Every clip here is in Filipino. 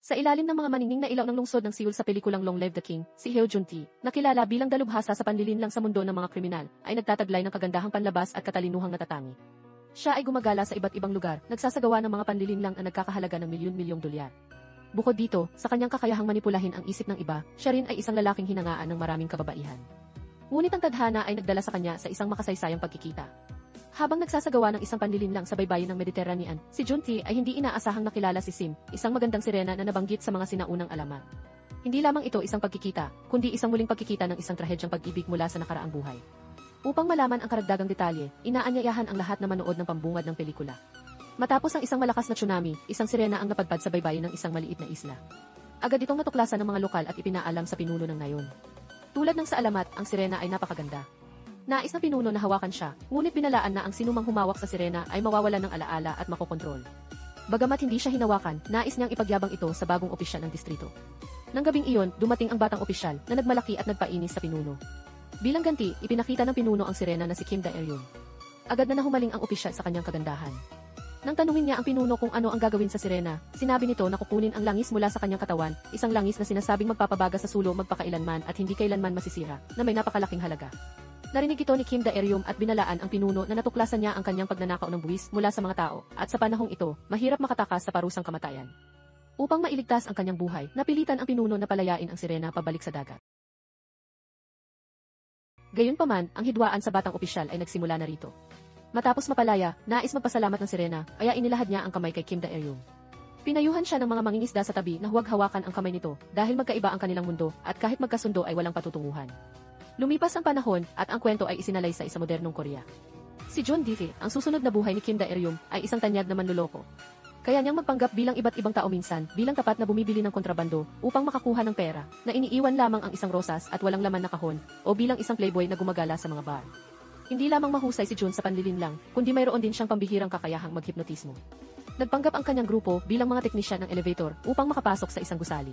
Sa ilalim ng mga maningning na ilaw ng lungsod ng Seoul sa pelikulang Long Live the King, si Heo Jun-tae, na kilala bilang dalubhasa sa panlilinlang sa mundo ng mga kriminal, ay nagtataglay ng kagandahang panlabas at katalinuhang natatangi. Siya ay gumagala sa iba't ibang lugar, nagsasagawa ng mga panlilinlang na nagkakahalaga ng milyon-milyong dolyar. Bukod dito, sa kanyang kakayahang manipulahin ang isip ng iba, siya rin ay isang lalaking hinangaan ng maraming kababaihan. Ngunit ang tadhana ay nagdala sa kanya sa isang makasaysayang pagkikita. Habang nagsasagawa ng isang panlilinlang sa baybayin ng Mediterranean, si Jun-tae ay hindi inaasahang nakilala si Sim, isang magandang sirena na nabanggit sa mga sinaunang alamat. Hindi lamang ito isang pagkikita, kundi isang muling pagkikita ng isang trahedyang pag-ibig mula sa nakaraang buhay. Upang malaman ang karagdagang detalye, inaanyayahan ang lahat na manood ng pambungad ng pelikula. Matapos ang isang malakas na tsunami, isang sirena ang napadpad sa baybayin ng isang maliit na isla. Agad itong natuklasan ng mga lokal at ipinaalam sa pinuno ng nayon. Tulad ng sa alamat, ang sirena ay napakaganda. Nais ng pinuno na hawakan siya, ngunit binalaan na ang sinumang humawak sa sirena ay mawawalan ng alaala at makokontrol. Bagamat hindi siya hinawakan, nais niyang ipagyabang ito sa bagong opisyal ng distrito. Nang gabing iyon, dumating ang batang opisyal na nagmalaki at nagpainis sa pinuno. Bilang ganti, ipinakita ng pinuno ang sirena na si Kim Da-eryong. Agad na nahumaling ang opisyal sa kanyang kagandahan. Nang tanungin niya ang pinuno kung ano ang gagawin sa sirena, sinabi nito na kukunin ang langis mula sa kanyang katawan, isang langis na sinasabing magpapabaga sa sulo magpakailanman at hindi kailanman masisira, na may napakalaking halaga. Narinig ito ni Kim Da-eryong at binalaan ang pinuno na natuklasan niya ang kanyang pagnanakaw ng buwis mula sa mga tao, at sa panahong ito, mahirap makatakas sa parusang kamatayan. Upang mailigtas ang kanyang buhay, napilitan ang pinuno na palayain ang sirena pabalik sa dagat. Gayunpaman, ang hidwaan sa batang opisyal ay nagsimula na rito. Matapos mapalaya, nais magpasalamat ng sirena, kaya inilahad niya ang kamay kay Kim Da-eryong. Pinayuhan siya ng mga mangingisda sa tabi na huwag hawakan ang kamay nito, dahil magkaiba ang kanilang mundo, at kahit magkasundo ay walang patutunguhan. Lumipas ang panahon, at ang kwento ay isinalaysay sa modernong Korea. Si Jun-tae, ang susunod na buhay ni Kim Da-eryong, ay isang tanyag na manloloko. Kaya niyang magpanggap bilang iba't ibang tao minsan, bilang tapat na bumibili ng kontrabando, upang makakuha ng pera, na iniiwan lamang ang isang rosas at walang laman na kahon, o bilang isang playboy na gumagala sa mga bar. Hindi lamang mahusay si Jun sa panlilinlang, kundi mayroon din siyang pambihirang kakayahang maghipnotismo. Nagpanggap ang kanyang grupo bilang mga teknisyan ng elevator upang makapasok sa isang gusali.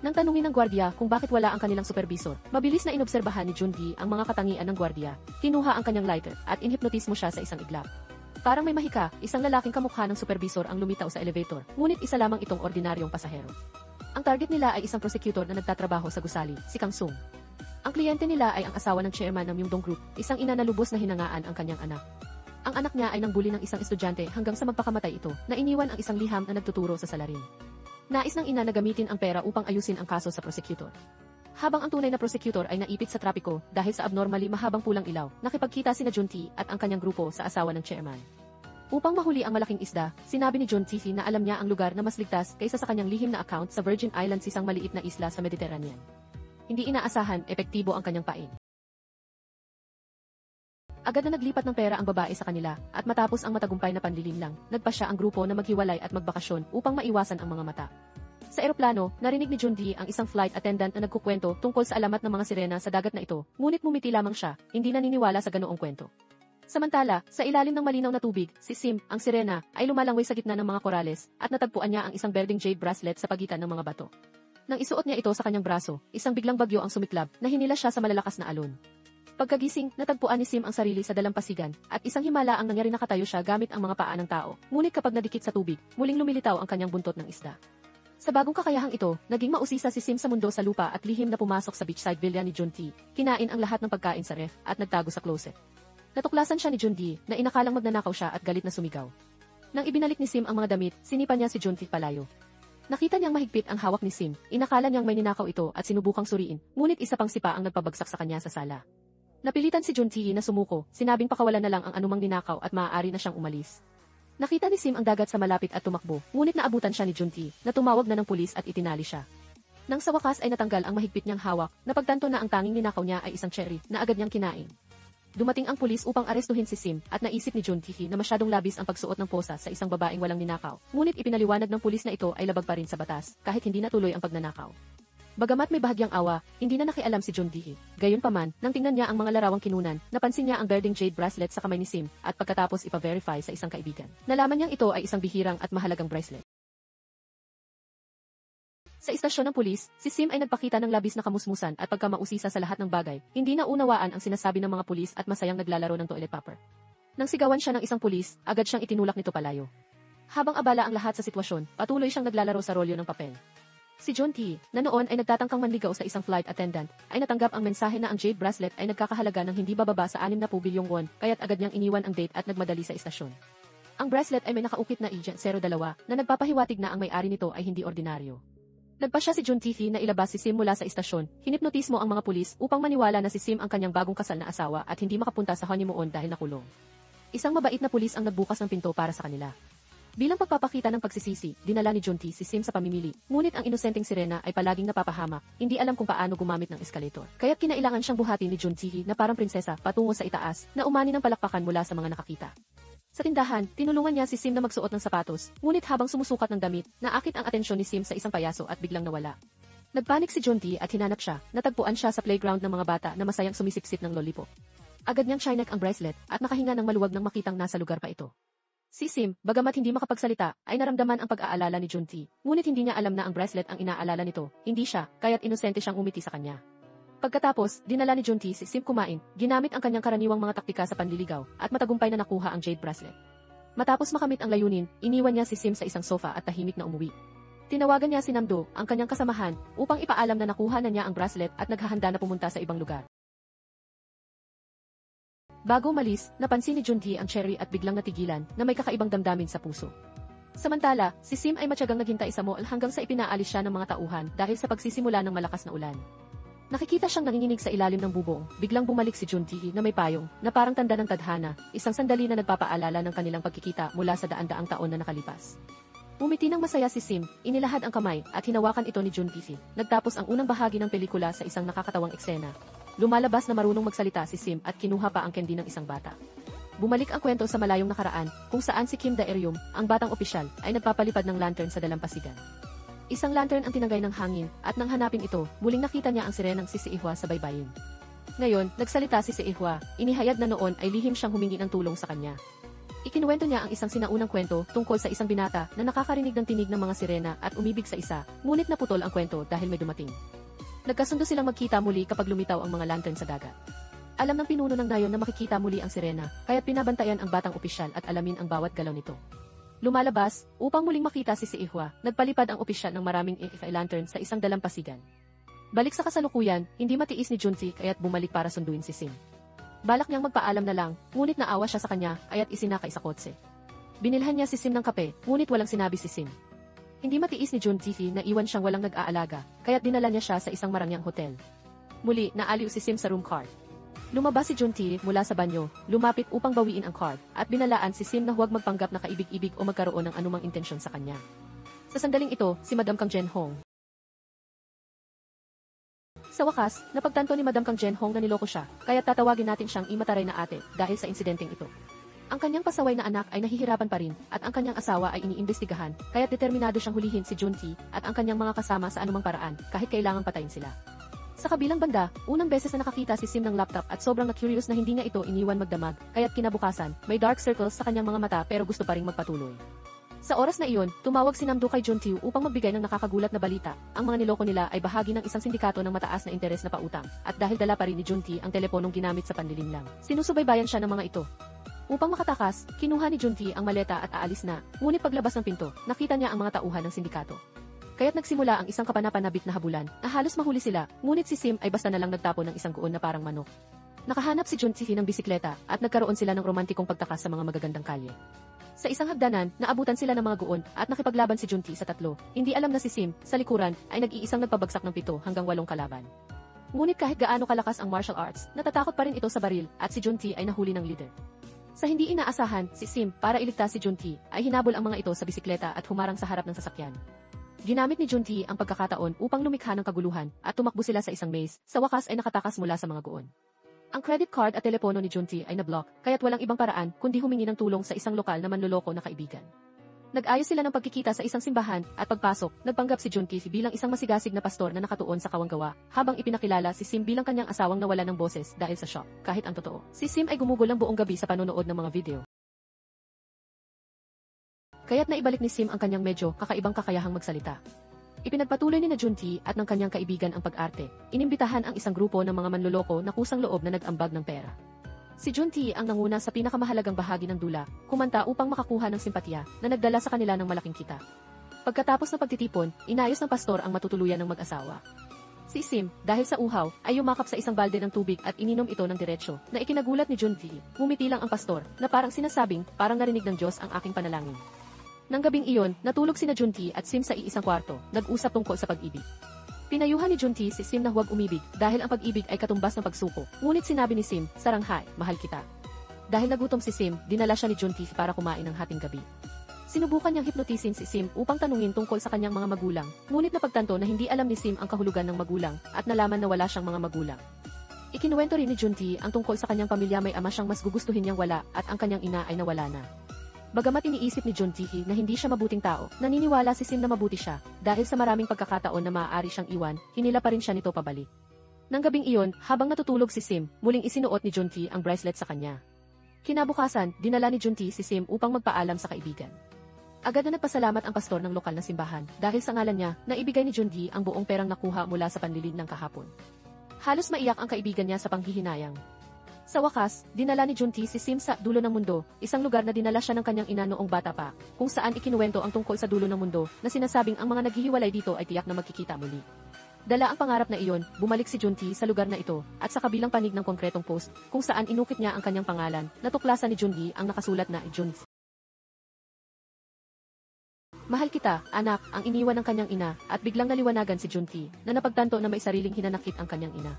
Nang tanungin ng gwardiya kung bakit wala ang kanilang supervisor, mabilis na inobserbahan ni Jun-tae ang mga katangian ng gwardiya, kinuha ang kanyang lighter, at inhipnotismo siya sa isang iglap. Parang may mahika, isang lalaking kamukha ng supervisor ang lumitaw sa elevator, ngunit isa lamang itong ordinaryong pasahero. Ang target nila ay isang prosecutor na nagtatrabaho sa gusali, si Kang Sung. Ang kliyente nila ay ang asawa ng chairman ng Myeongdong Group, isang ina na lubos na hinangaan ang kanyang anak. Ang anak niya ay nangbuli ng isang estudyante hanggang sa magpakamatay ito, na iniwan ang isang liham na nagtuturo sa salarin. Nais ng ina na gamitin ang pera upang ayusin ang kaso sa prosecutor. Habang ang tunay na prosecutor ay naipit sa trapiko dahil sa abnormally mahabang pulang ilaw, nakipagkita sina Jun-tae at ang kanyang grupo sa asawa ng chairman. Upang mahuli ang malaking isda, sinabi ni Jun-tae na alam niya ang lugar na mas ligtas kaysa sa kanyang lihim na account sa Virgin Islands, isang maliit na isla sa Mediterranean. Hindi inaasahan, epektibo ang kanyang pain. Agad na naglipat ng pera ang babae sa kanila, at matapos ang matagumpay na panlilinlang, nagpa siya ang grupo na maghiwalay at magbakasyon upang maiwasan ang mga mata. Sa eroplano, narinig ni Jun-tae ang isang flight attendant na nagkukwento tungkol sa alamat ng mga sirena sa dagat na ito, ngunit mumiti lamang siya, hindi naniniwala sa ganoong kwento. Samantala, sa ilalim ng malinaw na tubig, si Sim, ang sirena, ay lumalangway sa gitna ng mga korales, at natagpuan niya ang isang berdeng jade bracelet sa pagitan ng mga bato. Nang isuot niya ito sa kanyang braso, isang biglang bagyo ang sumiklab, na hinila siya sa malalakas na alon. Pagkagising, natagpuan ni Sim ang sarili sa dalampasigan, at isang himala ang nangyari, nakatayo siya gamit ang mga paa ng tao, ngunit kapag nadikit sa tubig, muling lumilitaw ang kanyang buntot ng isda. Sa bagong kakayahang ito, naging mausisa si Sim sa mundo sa lupa at lihim na pumasok sa beachside villa ni Jun-tae, kinain ang lahat ng pagkain sa ref, at nagtago sa closet. Natuklasan siya ni Jun-tae na inakalang magnanakaw siya at galit na sumigaw. Nang ibinalik ni Sim ang mga damit, sinipa niya si Jun-tae palayo. Nakita niyang mahigpit ang hawak ni Sim, inakala niyang may ninakaw ito at sinubukang suriin, ngunit isa pang sipa ang nagpabagsak sa kanya sa sala. Napilitan si Jun-tae na sumuko, sinabing pakawalan na lang ang anumang ninakaw at maaari na siyang umalis. Nakita ni Sim ang dagat sa malapit at tumakbo, ngunit naabutan siya ni Jun-tae, na tumawag na ng pulis at itinali siya. Nang sa wakas ay natanggal ang mahigpit niyang hawak, napagtanto na ang tanging ninakaw niya ay isang cherry, na agad niyang kinain. Dumating ang pulis upang arestuhin si Sim, at naisip ni Jun-tae na masyadong labis ang pagsuot ng posa sa isang babaeng walang ninakaw, ngunit ipinaliwanag ng pulis na ito ay labag pa rin sa batas, kahit hindi natuloy ang pagnanakaw. Bagamat may bahagyang awa, hindi na nakialam si Jun-tae. Gayunpaman, nang tingnan niya ang mga larawang kinunan, napansin niya ang berdeng jade bracelet sa kamay ni Sim, at pagkatapos ipa-verify sa isang kaibigan, nalaman niyang ito ay isang bihirang at mahalagang bracelet. Sa istasyon ng pulis, si Sim ay nagpakita ng labis na kamusmusan at pagkamausisa sa lahat ng bagay, hindi na unawaan ang sinasabi ng mga pulis at masayang naglalaro ng toilet paper. Nang sigawan siya ng isang pulis, agad siyang itinulak nito palayo. Habang abala ang lahat sa sitwasyon, patuloy siyang naglalaro sa rolyo ng papel. Si Junti, na noon ay nagtatangkang manligaw sa isang flight attendant, ay natanggap ang mensahe na ang jade bracelet ay nagkakahalaga ng hindi bababa sa 60 bilyong won, kaya't agad niyang iniwan ang date at nagmadali sa istasyon. Ang bracelet ay may nakaukit na Agent 02 na nagpapahiwatig na ang may-ari nito ay hindi ordinaryo. Nagpa siya si Junti na ilabas si Sim mula sa istasyon, hinipnotismo ang mga pulis upang maniwala na si Sim ang kanyang bagong kasal na asawa at hindi makapunta sa honeymoon dahil nakulong. Isang mabait na pulis ang nagbukas ng pinto para sa kanila. Bilang pagpapakita ng pagsisisi, dinala ni Junti si Sim sa pamimili, ngunit ang inosenteng sirena ay palaging napapahamak, hindi alam kung paano gumamit ng escalator. Kaya't kinailangan siyang buhatin ni Junti na parang prinsesa patungo sa itaas, na umani ng palakpakan mula sa mga nakakita. Sa tindahan, tinulungan niya si Sim na magsuot ng sapatos, ngunit habang sumusukat ng damit, naakit ang atensyon ni Sim sa isang payaso at biglang nawala. Nagpanik si Junti at hinanap siya, natagpuan siya sa playground ng mga bata na masayang sumisipsip ng lollipop. Agad niyang chinek ang bracelet at nakahinga ng maluwag nang makitang nasa lugar pa ito. Si Sim, bagamat hindi makapagsalita, ay naramdaman ang pag-aalala ni Junti, ngunit hindi niya alam na ang bracelet ang inaalala nito, hindi siya, kaya't inosente siyang umiti sa kanya. Pagkatapos, dinala ni Junti si Sim kumain, ginamit ang kanyang karaniwang mga taktika sa panliligaw, at matagumpay na nakuha ang jade bracelet. Matapos makamit ang layunin, iniwan niya si Sim sa isang sofa at tahimik na umuwi. Tinawagan niya si Namdo, ang kanyang kasamahan, upang ipaalam na nakuha na niya ang bracelet at naghahanda na pumunta sa ibang lugar. Bago umalis, napansin ni Junti ang Cherry at biglang natigilan na may kakaibang damdamin sa puso. Samantala, si Sim ay matyagang naghintay sa mall hanggang sa ipinaalis siya ng mga tauhan dahil sa pagsisimula ng malakas na ulan. Nakikita siyang nanginginig sa ilalim ng bubong, biglang bumalik si Junti na may payong, na parang tanda ng tadhana, isang sandali na nagpapaalala ng kanilang pagkikita mula sa daan-daang taon na nakalipas. Umiti ng masaya si Sim, inilahad ang kamay at hinawakan ito ni Junti. Nagtapos ang unang bahagi ng pelikula sa isang nakakatawang eksena. Lumalabas na marunong magsalita si Sim at kinuha pa ang candy ng isang bata. Bumalik ang kwento sa malayong nakaraan, kung saan si Kim Daeryum, ang batang opisyal, ay nagpapalipad ng lantern sa dalampasigan. Isang lantern ang tinagay ng hangin, at nang hanapin ito, muling nakita niya ang sirenang si Seihwa sa baybayin. Ngayon, nagsalita si Seihwa, inihayag na noon ay lihim siyang humingi ng tulong sa kanya. Ikinuwento niya ang isang sinaunang kwento tungkol sa isang binata na nakakarinig ng tinig ng mga sirena at umibig sa isa, ngunit naputol ang kwento dahil may dumating. Nagkasundo silang magkita muli kapag lumitaw ang mga lantern sa dagat. Alam ng pinuno ng nayon na makikita muli ang sirena, kaya't pinabantayan ang batang opisyal at alamin ang bawat galaw nito. Lumalabas, upang muling makita si Seihwa, nagpalipad ang opisyal ng maraming lantern sa isang dalampasigan. Balik sa kasalukuyan, hindi matiis ni Junti kaya't bumalik para sunduin si Sim. Balak niyang magpaalam na lang, ngunit naawa siya sa kanya, kaya't isinakay sa kotse. Binilhan niya si Sim ng kape, ngunit walang sinabi si Sim. Hindi matiis ni Junti na iwan siyang walang nag-aalaga, kaya't dinala niya siya sa isang marangyang hotel. Muli, naaliw si Sim sa room card. Lumabas si Junti mula sa banyo, lumapit upang bawiin ang card, at binalaan si Sim na huwag magpanggap na kaibig-ibig o magkaroon ng anumang intensyon sa kanya. Sa sandaling ito, si Madam Kang Jen-hong. Sa wakas, napagtanto ni Madam Kang Jen-hong na niloko siya, kaya tatawagin natin siyang imataray na ate dahil sa insidenteng ito. Ang kanyang pasaway na anak ay nahihirapan pa rin, at ang kanyang asawa ay iniimbestigahan, kaya determinado siyang hulihin si Junti at ang kanyang mga kasama sa anumang paraan, kahit kailangang patayin sila. Sa kabilang banda, unang beses na nakakita si Sim ng laptop at sobrang na-curious na hindi niya ito iniwan magdamag, kaya't kinabukasan, may dark circles sa kanyang mga mata pero gusto pa ring magpatuloy. Sa oras na iyon, tumawag si Namdo kay Junti upang magbigay ng nakakagulat na balita. Ang mga niloko nila ay bahagi ng isang sindikato ng mataas na interes na pautang, at dahil dala pa rin ni Junti ang teleponong ginamit sa panlilinlang, sinusubaybayan siya ng mga ito. Upang makatakas, kinuha ni Junti ang maleta at aalis na, ngunit paglabas ng pinto, nakita niya ang mga tauhan ng sindikato. Kaya't nagsimula ang isang kapanapanabik na habulan, na halos mahuli sila, ngunit si Sim ay basta na lang nagtapon ng isang guon na parang manok. Nakahanap si Junti ng bisikleta, at nagkaroon sila ng romantikong pagtakas sa mga magagandang kalye. Sa isang hagdanan, naabutan sila ng mga guon, at nakipaglaban si Junti sa tatlo. Hindi alam na si Sim, sa likuran, ay nag-iisang nagpabagsak ng 7 hanggang 8 kalaban. Ngunit kahit gaano kalakas ang martial arts, natatakot pa rin ito sa baril, at si Junti ay nahuli ng leader. Sa hindi inaasahan, si Sim, para iligtas si Junti, ay hinabol ang mga ito sa bisikleta at humarang sa harap ng sasakyan. Ginamit ni Junti ang pagkakataon upang lumikha ng kaguluhan, at tumakbo sila sa isang maze, sa wakas ay nakatakas mula sa mga guon. Ang credit card at telepono ni Junti ay nablock, kaya't walang ibang paraan kundi humingi ng tulong sa isang lokal na manloloko na kaibigan. Nag-ayos sila ng pagkikita sa isang simbahan, at pagpasok, nagpanggap si Junti bilang isang masigasig na pastor na nakatuon sa kawanggawa, habang ipinakilala si Sim bilang kanyang asawang nawala ng boses dahil sa shock. Kahit ang totoo, si Sim ay gumugol ang buong gabi sa panonood ng mga video. Kaya't naibalik ni Sim ang kanyang medyo kakaibang kakayahang magsalita. Ipinagpatuloy ni Junti at ng kanyang kaibigan ang pag-arte. Inimbitahan ang isang grupo ng mga manloloko na kusang loob na nag-ambag ng pera. Si Junti ang nanguna sa pinakamahalagang bahagi ng dula, kumanta upang makakuha ng simpatya na nagdala sa kanila ng malaking kita. Pagkatapos ng pagtitipon, inayos ng pastor ang matutuluyan ng mag-asawa. Si Sim, dahil sa uhaw, ay yumakap sa isang balde ng tubig at ininom ito ng diretsyo, na ikinagulat ni Junti. Ngumiti lang ang pastor, na parang sinasabing, parang narinig ng Diyos ang aking panalangin. Nang gabing iyon, natulog sina Junti at Sim sa iisang kwarto, nag-usap tungkol sa pag-ibig. Pinayuhan ni Junti si Sim na huwag umibig dahil ang pag-ibig ay katumbas ng pagsuko. Ngunit sinabi ni Sim, saranghay, mahal kita. Dahil nagutom si Sim, dinala siya ni Junti para kumain ng hating gabi. Sinubukan niyang hipnotisin si Sim upang tanungin tungkol sa kanyang mga magulang, ngunit napagtanto na hindi alam ni Sim ang kahulugan ng magulang at nalaman na wala siyang mga magulang. Ikinuwento rin ni Junti ang tungkol sa kanyang pamilya, may ama siyang mas gugustuhin niyang wala at ang kanyang ina ay nawala na. Bagamat iniisip ni Junti na hindi siya mabuting tao, naniniwala si Sim na mabuti siya, dahil sa maraming pagkakataon na maaari siyang iwan, hinila pa rin siya nito pabalik. Nang gabing iyon, habang natutulog si Sim, muling isinuot ni Junti ang bracelet sa kanya. Kinabukasan, dinala ni Junti si Sim upang magpaalam sa kaibigan. Agad na nagpasalamat ang pastor ng lokal na simbahan, dahil sa ngalan niya, naibigay ni Junti ang buong perang nakuha mula sa panlilid ng kahapon. Halos maiyak ang kaibigan niya sa panghihinayang. Sa wakas, dinala ni Junti si Sim sa dulo ng mundo, isang lugar na dinala siya ng kanyang ina noong bata pa, kung saan ikinuwento ang tungkol sa dulo ng mundo, na sinasabing ang mga naghihiwalay dito ay tiyak na magkikita muli. Dala ang pangarap na iyon, bumalik si Junti sa lugar na ito, at sa kabilang panig ng konkretong post, kung saan inukit niya ang kanyang pangalan, natuklasan ni Junti ang nakasulat na Junti. Mahal kita, anak, ang iniwan ng kanyang ina, at biglang naliwanagan si Junti, na napagtanto na may sariling hinanakit ang kanyang ina.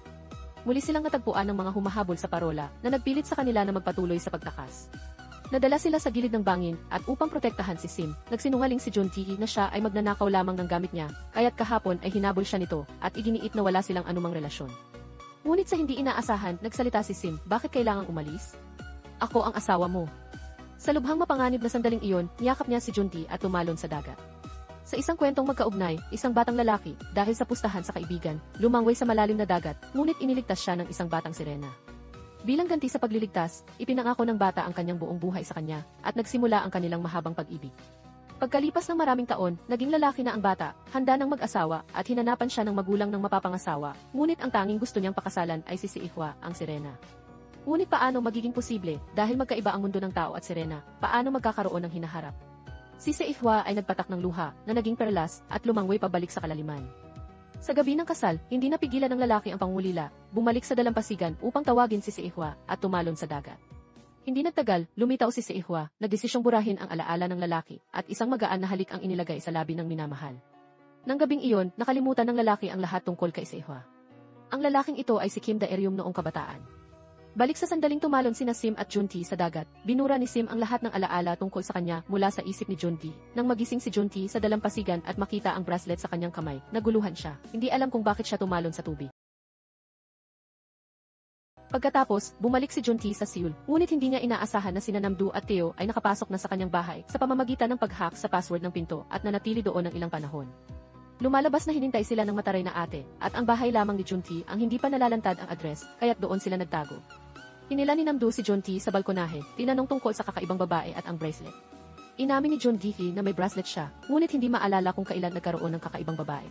Muli silang natagpuan ng mga humahabol sa parola, na nagpilit sa kanila na magpatuloy sa pagtakas. Nadala sila sa gilid ng bangin, at upang protektahan si Sim, nagsinungaling si Junti na siya ay magnanakaw lamang ng gamit niya, kaya't kahapon ay hinabol siya nito, at iginiit na wala silang anumang relasyon. Ngunit sa hindi inaasahan, nagsalita si Sim, bakit kailangang umalis? Ako ang asawa mo. Sa lubhang mapanganib na sandaling iyon, niyakap niya si Junti at tumalon sa dagat. Sa isang kwentong magkaugnay, isang batang lalaki, dahil sa pustahan sa kaibigan, lumangway sa malalim na dagat, ngunit iniligtas siya ng isang batang sirena. Bilang ganti sa pagliligtas, ipinangako ng bata ang kanyang buong buhay sa kanya, at nagsimula ang kanilang mahabang pag-ibig. Pagkalipas ng maraming taon, naging lalaki na ang bata, handa ng mag-asawa, at hinanapan siya ng magulang ng mapapangasawa, ngunit ang tanging gusto niyang pakasalan ay si Ihwa, ang sirena. Ngunit paano magiging posible, dahil magkaiba ang mundo ng tao at sirena, paano magkakaroon ng hinaharap? Si Ihwa ay nagpatak ng luha, na naging perlas, at lumangway pabalik sa kalaliman. Sa gabi ng kasal, hindi napigilan ng lalaki ang pangulila, bumalik sa dalampasigan upang tawagin si Ihwa, at tumalon sa dagat. Hindi nagtagal, lumitaw si Ihwa, nagdesisyong burahin ang alaala ng lalaki, at isang magaan na halik ang inilagay sa labi ng minamahal. Nang gabing iyon, nakalimutan ng lalaki ang lahat tungkol kay Ihwa. Ang lalaking ito ay si Kim Daeryum noong kabataan. Balik sa sandaling tumalon sina Sim at Junti sa dagat, binura ni Sim ang lahat ng alaala tungkol sa kanya mula sa isip ni Junti. Nang magising si Junti sa dalampasigan at makita ang bracelet sa kanyang kamay, naguluhan siya. Hindi alam kung bakit siya tumalon sa tubig. Pagkatapos, bumalik si Junti sa Seoul, ngunit hindi niya inaasahan na sina Namdu at Theo ay nakapasok na sa kanyang bahay sa pamamagitan ng pag-hack sa password ng pinto at nanatili doon ng ilang panahon. Lumalabas na hinintay sila ng mataray na ate, at ang bahay lamang ni Junti ang hindi pa nalalantad ang address, kaya't doon sila nagtago. Hinila ni Namdu si Junti sa balkonahe, tinanong tungkol sa kakaibang babae at ang bracelet. Inamin ni Junti na may bracelet siya, ngunit hindi maalala kung kailan nagkaroon ng kakaibang babae.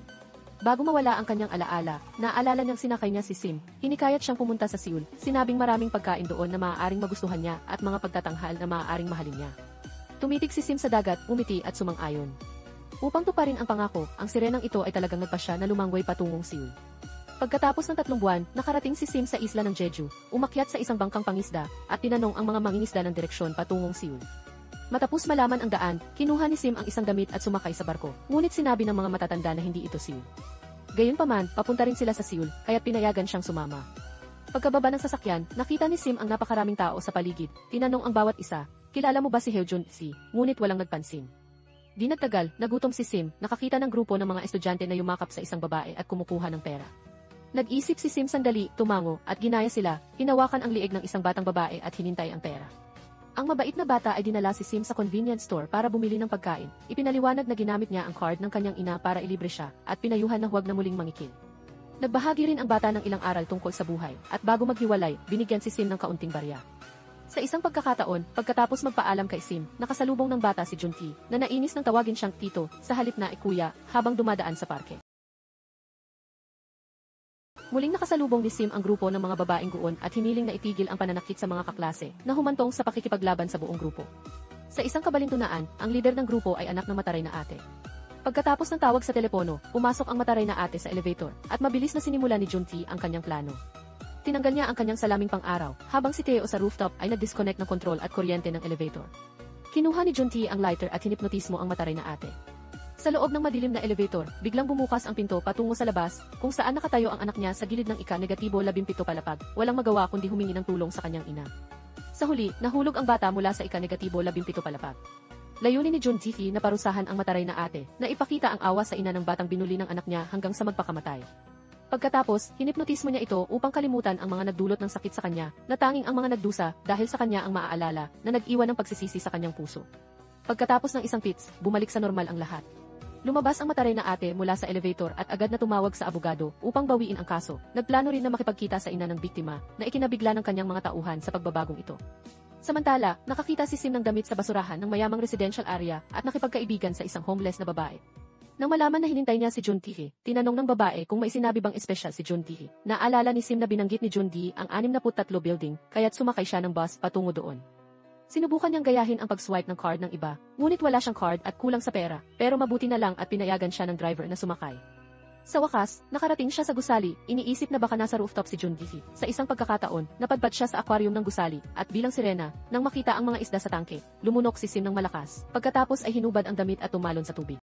Bago mawala ang kanyang alaala, naaalala niyang sinakay niya si Sim, hinikayat siyang pumunta sa Seoul, sinabing maraming pagkain doon na maaaring magustuhan niya at mga pagtatanghal na maaaring mahalin niya. Tumitig si Sim sa dagat, umiti at sumang-ayon. Upang tuparin ang pangako, ang sirenang ito ay talagang nagpasya na lumangway patungong Seoul. Pagkatapos ng 3 buwan, nakarating si Sim sa isla ng Jeju, umakyat sa isang bangkang pangisda, at tinanong ang mga mangingisda ng direksyon patungong Seoul. Matapos malaman ang daan, kinuha ni Sim ang isang damit at sumakay sa barko, ngunit sinabi ng mga matatanda na hindi ito Seoul. Gayunpaman, papunta rin sila sa Seoul, kaya't pinayagan siyang sumama. Pagkababa ng sasakyan, nakita ni Sim ang napakaraming tao sa paligid, tinanong ang bawat isa, kilala mo ba si Heojun-si, ngunit walang nagpansin. Di nagtagal, nagutom si Sim, nakakita ng grupo ng mga estudyante na yumakap sa isang babae at kumukuha ng pera. Nag-isip si Sim sandali, tumango, at ginaya sila, hinawakan ang liig ng isang batang babae at hinintay ang pera. Ang mabait na bata ay dinala si Sim sa convenience store para bumili ng pagkain, ipinaliwanag na ginamit niya ang card ng kanyang ina para ilibre siya, at pinayuhan na huwag na muling mangikil. Nagbahagi rin ang bata ng ilang aral tungkol sa buhay, at bago maghiwalay, binigyan si Sim ng kaunting barya. Sa isang pagkakataon, pagkatapos magpaalam kay Sim, nakasalubong ng bata si Junti, na nainis nang tawagin siyang tito, sa halip na kuya, habang dumadaan sa parke. Muling nakasalubong ni Sim ang grupo ng mga babaeng guon at hiniling na itigil ang pananakit sa mga kaklase, na humantong sa pakikipaglaban sa buong grupo. Sa isang kabalintunaan, ang lider ng grupo ay anak ng mataray na ate. Pagkatapos ng tawag sa telepono, pumasok ang mataray na ate sa elevator, at mabilis na sinimula ni Junti ang kanyang plano. Tinanggal niya ang kanyang salaming pang-araw, habang si Theo sa rooftop ay nag-disconnect ng kontrol at kuryente ng elevator. Kinuha ni Junti ang lighter at hinipnotismo ang mataray na ate. Sa loob ng madilim na elevator, biglang bumukas ang pinto patungo sa labas, kung saan nakatayo ang anak niya sa gilid ng ika-17 palapag, walang magawa kundi humingi ng tulong sa kanyang ina. Sa huli, nahulog ang bata mula sa ika-17 palapag. Layunin ni Junti na parusahan ang mataray na ate, na ipakita ang awa sa ina ng batang binuli ng anak niya hanggang sa magpakamatay. Pagkatapos, hinipnotismo niya ito upang kalimutan ang mga nagdulot ng sakit sa kanya, na tanging ang mga nagdusa dahil sa kanya ang maaalala, na nag-iwan ng pagsisisi sa kanyang puso. Pagkatapos ng isang pits, bumalik sa normal ang lahat. Lumabas ang mataray na ate mula sa elevator at agad na tumawag sa abogado upang bawiin ang kaso. Nagplano rin na makipagkita sa ina ng biktima, na ikinabigla ng kanyang mga tauhan sa pagbabagong ito. Samantala, nakakita si Sim ng damit sa basurahan ng mayamang residential area at nakipagkaibigan sa isang homeless na babae. Nang malaman na hinintay niya si Junti, tinanong ng babae kung may sinabi bang espesyal si Junti. Naalala ni Sim na binanggit ni Junti ang 63 building, kaya't sumakay siya ng bus patungo doon. Sinubukan niyang gayahin ang pag-swipe ng card ng iba, ngunit wala siyang card at kulang sa pera, pero mabuti na lang at pinayagan siya ng driver na sumakay. Sa wakas, nakarating siya sa gusali, iniisip na baka nasa rooftop si Junti. Sa isang pagkakataon, napadpad siya sa aquarium ng gusali, at bilang sirena, nang makita ang mga isda sa tangke, lumunok si Sim ng malakas, pagkatapos ay hinubad ang damit at tumalon sa tubig.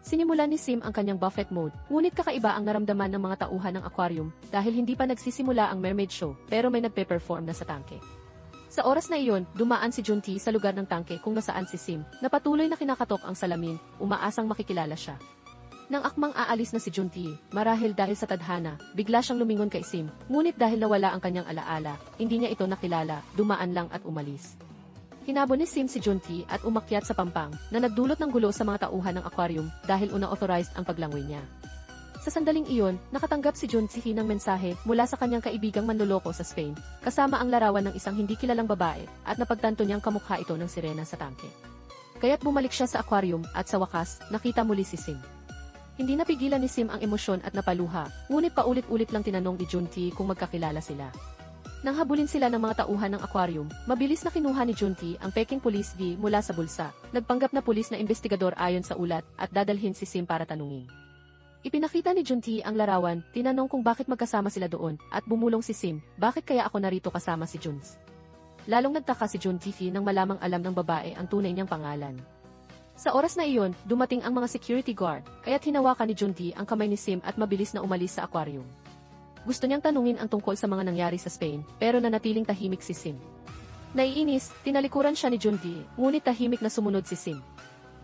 Sinimulan ni Sim ang kanyang buffet mode, ngunit kakaiba ang naramdaman ng mga tauhan ng aquarium, dahil hindi pa nagsisimula ang mermaid show, pero may nagpe-perform na sa tangke. Sa oras na iyon, dumaan si Junti sa lugar ng tangke kung nasaan si Sim, na patuloy na kinakatok ang salamin, umaasang makikilala siya. Nang akmang aalis na si Junti, marahil dahil sa tadhana, bigla siyang lumingon kay Sim, ngunit dahil nawala ang kanyang alaala, hindi niya ito nakilala, dumaan lang at umalis. Hinabol ni Sim si Junti at umakyat sa pampang, na nagdulot ng gulo sa mga tauhan ng aquarium dahil una-authorized ang paglangoy niya. Sa sandaling iyon, nakatanggap si Junti ng mensahe mula sa kanyang kaibigang manloloko sa Spain, kasama ang larawan ng isang hindi kilalang babae, at napagtanto niyang kamukha ito ng sirena sa tangke. Kaya't bumalik siya sa aquarium, at sa wakas, nakita muli si Sim. Hindi napigilan ni Sim ang emosyon at napaluha, ngunit paulit-ulit lang tinanong ni Junti kung magkakilala sila. Nang habulin sila ng mga tauhan ng aquarium, mabilis na kinuha ni Junti ang peking police V mula sa bulsa, nagpanggap na pulis na investigador ayon sa ulat, at dadalhin si Sim para tanungin. Ipinakita ni Junti ang larawan, tinanong kung bakit magkasama sila doon, at bumulong si Sim, bakit kaya ako narito kasama si Juns? Lalong nagtaka si Junti nang malamang alam ng babae ang tunay niyang pangalan. Sa oras na iyon, dumating ang mga security guard, kaya't hinawakan ni Junti ang kamay ni Sim at mabilis na umalis sa aquarium. Gusto niyang tanungin ang tungkol sa mga nangyari sa Spain, pero nanatiling tahimik si Sim. Naiinis, tinalikuran siya ni Junti, ngunit tahimik na sumunod si Sim.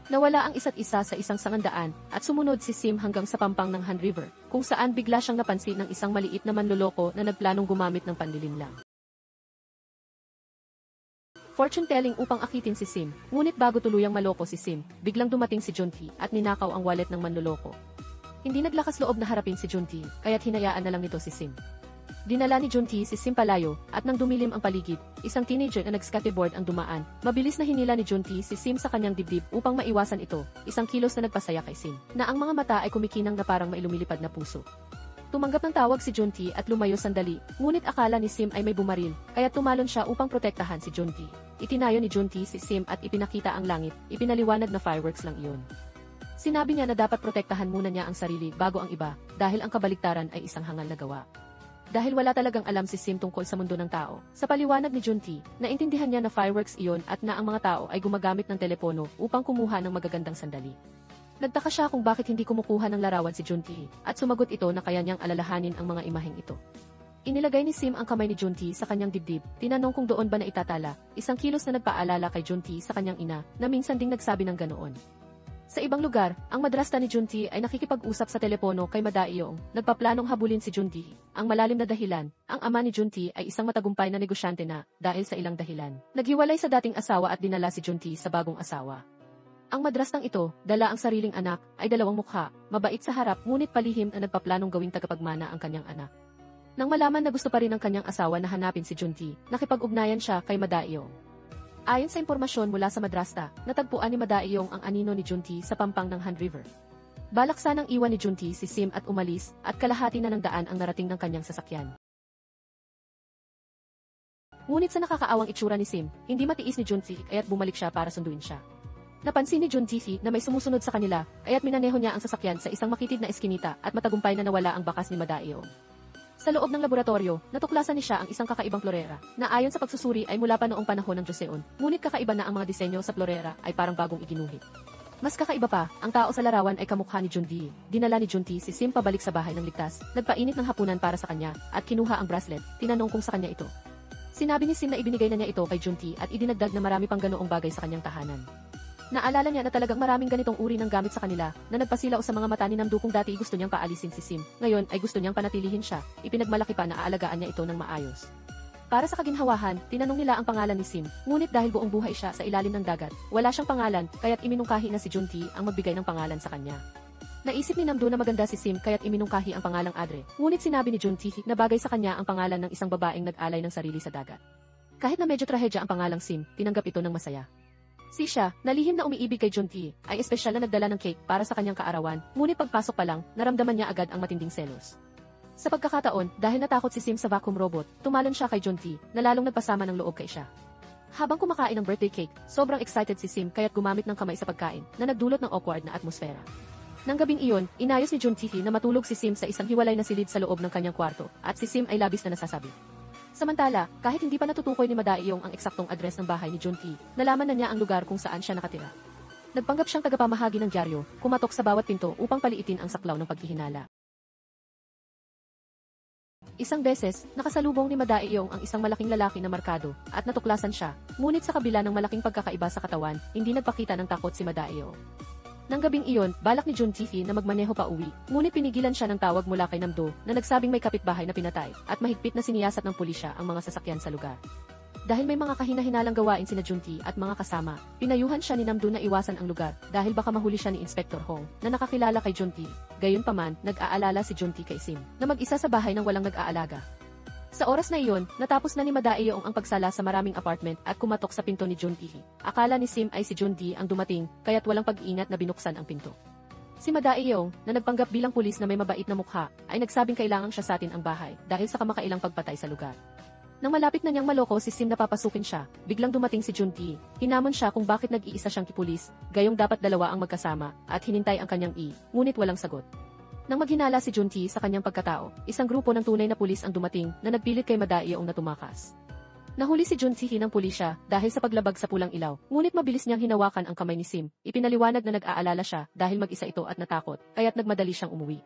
Nawala ang isa't isa sa isang sangandaan, at sumunod si Sim hanggang sa pampang ng Han River, kung saan bigla siyang napansin ng isang maliit na manloloko na nagplanong gumamit ng panlilinlang. Fortune-telling upang akitin si Sim, ngunit bago tuluyang maloko si Sim, biglang dumating si Junti at ninakaw ang wallet ng manloloko. Hindi naglakas loob na harapin si Junti, kaya't hinayaan na lang nito si Sim. Dinala ni Junti si Sim palayo, at nang dumilim ang paligid, isang teenager na nag-skateboard ang dumaan. Mabilis na hinila ni Junti si Sim sa kanyang dibdib upang maiwasan ito, isang kilos na nagpasaya kay Sim, na ang mga mata ay kumikinang na parang may lumilipad na puso. Tumanggap ng tawag si Junti at lumayo sandali, ngunit akala ni Sim ay may bumaril, kaya tumalon siya upang protektahan si Junti. Itinayo ni Junti si Sim at ipinakita ang langit, ipinaliwanag na fireworks lang iyon. Sinabi niya na dapat protektahan muna niya ang sarili bago ang iba, dahil ang kabaliktaran ay isang hangal na gawa. Dahil wala talagang alam si Sim tungkol sa mundo ng tao, sa paliwanag ni Junti, naintindihan niya na fireworks iyon at na ang mga tao ay gumagamit ng telepono upang kumuha ng magagandang sandali. Nagtaka siya kung bakit hindi kumukuha ng larawan si Junti, at sumagot ito na kaya niyang alalahanin ang mga imaheng ito. Inilagay ni Sim ang kamay ni Junti sa kanyang dibdib, tinanong kung doon ba na itatala, isang kilos na nagpaalala kay Junti sa kanyang ina, na minsan ding nagsabi ng ganoon. Sa ibang lugar, ang madrasta ni Junti ay nakikipag-usap sa telepono kay Madaiyong, nagpaplanong habulin si Junti. Ang malalim na dahilan, ang ama ni Junti ay isang matagumpay na negosyante na, dahil sa ilang dahilan, naghiwalay sa dating asawa at dinala si Junti sa bagong asawa. Ang madrastang ito, dala ang sariling anak, ay dalawang mukha, mabait sa harap ngunit palihim na nagpaplanong gawing tagapagmana ang kanyang anak. Nang malaman na gusto pa rin ng kanyang asawa na hanapin si Junti, nakipag-ugnayan siya kay Madaiyong. Ayon sa impormasyon mula sa madrasta, natagpuan ni Madaiyong ang anino ni Junti sa pampang ng Han River. Balak sanang iwan ni Junti si Sim at umalis, at kalahati na ng daan ang narating ng kanyang sasakyan. Ngunit sa nakakaawang itsura ni Sim, hindi matiis ni Junti kaya't bumalik siya para sunduin siya. Napansin ni Junji na may sumusunod sa kanila, kaya't minaneho niya ang sasakyan sa isang makitid na eskinita at matagumpay na nawala ang bakas ni Madaeo. Sa loob ng laboratorio, natuklasan ni siya ang isang kakaibang florera, na ayon sa pagsusuri ay mula pa noong panahon ng Joseon, ngunit kakaiba na ang mga disenyo sa florera ay parang bagong iginuhit. Mas kakaiba pa, ang tao sa larawan ay kamukha ni Junji. Dinala ni Junji si Sim pabalik sa bahay ng ligtas, nagpainit ng hapunan para sa kanya, at kinuha ang bracelet, tinanong kung sa kanya ito. Sinabi ni Sim na ibinigay na niya ito kay Junji at idinagdag na marami pang ganoong bagay sa kanyang tahanan. Naalala niya na talagang maraming ganitong uri ng gamit sa kanila, na nagpasilaw sa mga mata ni Namdo kung dati gusto niyang paalisin si Sim. Ngayon ay gusto niyang panatilihin siya, ipinagmalaki pa na aalagaan niya ito ng maayos. Para sa kaginhawahan, tinanong nila ang pangalan ni Sim, ngunit dahil buong buhay siya sa ilalim ng dagat, wala siyang pangalan, kaya't iminungkahi na si Junji ang magbigay ng pangalan sa kanya. Naisip ni Namdo na maganda si Sim kaya't iminungkahi ang pangalang Adre, ngunit sinabi ni Junji na bagay sa kanya ang pangalan ng isang babaeng nag-alay ng sarili sa dagat. Kahit na medyo trahedya ang pangalang Sim, tinanggap ito ng masaya. Si siya, na lihim na umiibig kay Junji, ay espesyal na nagdala ng cake para sa kanyang kaarawan, ngunit pagpasok pa lang, naramdaman niya agad ang matinding selos. Sa pagkakataon, dahil natakot si Sim sa vacuum robot, tumalon siya kay Junji, na lalong nagpasama ng loob kay siya. Habang kumakain ng birthday cake, sobrang excited si Sim kaya't gumamit ng kamay sa pagkain, na nagdulot ng awkward na atmosfera. Nang gabing iyon, inayos ni Junji na matulog si Sim sa isang hiwalay na silid sa loob ng kanyang kwarto, at si Sim ay labis na nasasabi. Samantala, kahit hindi pa natutukoy ni Madaeo ang eksaktong address ng bahay ni Junji, nalaman na niya ang lugar kung saan siya nakatira. Nagpanggap siyang tagapamahagi ng dyaryo, kumatok sa bawat pinto upang paliitin ang saklaw ng paghihinala. Isang beses, nakasalubong ni Madaeo ang isang malaking lalaki na markado, at natuklasan siya, ngunit sa kabila ng malaking pagkakaiba sa katawan, hindi nagpakita ng takot si Madaeo. Nang gabing iyon, balak ni Junji na magmaneho pa uwi, ngunit pinigilan siya ng tawag mula kay Namdo na nagsabing may kapitbahay na pinatay at mahigpit na siniyasat ng pulisya ang mga sasakyan sa lugar. Dahil may mga kahina-hinalang gawain sina Junji at mga kasama, pinayuhan siya ni Namdo na iwasan ang lugar dahil baka mahuli siya ni Inspector Hong na nakakilala kay Junji. Gayunpaman, nag-aalala si Junji kay Sim na mag-isa sa bahay ng walang nag-aalaga. Sa oras na iyon, natapos na ni Madaeo ang pagsala sa maraming apartment at kumatok sa pinto ni Junji. Akala ni Sim ay si Junji ang dumating, kaya't walang pag-iingat na binuksan ang pinto. Si Madaeo, na nagpanggap bilang pulis na may mabait na mukha, ay nagsabing kailangang siya sa atin ang bahay dahil sa kamakailang pagpatay sa lugar. Nang malapit na niyang maloko si Sim na papasukin siya, biglang dumating si Junji. Hinamon siya kung bakit nag-iisa siyang kipulis, gayong dapat dalawa ang magkasama, at hinintay ang kanyang ngunit walang sagot. Nang maghinala si Junji sa kanyang pagkatao, isang grupo ng tunay na pulis ang dumating na nagpilit kay Madaeo na tumakas. Nahuli si Junji ng pulisya dahil sa paglabag sa pulang ilaw, ngunit mabilis niyang hinawakan ang kamay ni Sim. Ipinaliwanag na nag-aalala siya dahil mag-isa ito at natakot, kaya't nagmadali siyang umuwi.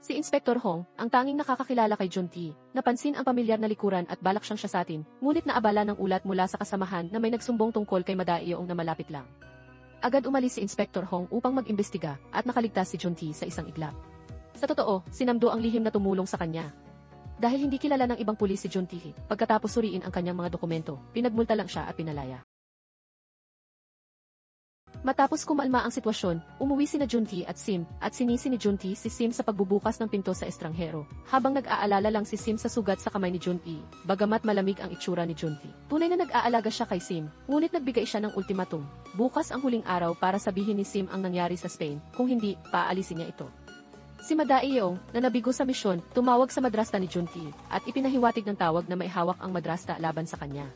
Si Inspector Hong, ang tanging nakakakilala kay Junji, napansin ang pamilyar na likuran at balak siyang siyasatin, ngunit naabala ng ulat mula sa kasamahan na may nagsumbong tungkol kay Madaeo na malapit lang. Agad umalis si Inspector Hong upang mag-imbestiga at nakaligtas si Junji sa isang iglap. Sa totoo, si Namdo ang lihim na tumulong sa kanya. Dahil hindi kilala ng ibang pulis si Junji, pagkatapos suriin ang kanyang mga dokumento, pinagmulta lang siya at pinalaya. Matapos kumalma ang sitwasyon, umuwi sina Junji at Sim, at sinisi ni Junji si Sim sa pagbubukas ng pinto sa estranghero, habang nag-aalala lang si Sim sa sugat sa kamay ni Junji, bagamat malamig ang itsura ni Junji. Tunay na nag-aalaga siya kay Sim, ngunit nagbigay siya ng ultimatum. Bukas ang huling araw para sabihin ni Sim ang nangyari sa Spain, kung hindi, paalisin niya ito. Si Madaeo, na nabigo sa misyon, tumawag sa madrasta ni Junji, at ipinahiwatig ng tawag na may hawak ang madrasta laban sa kanya.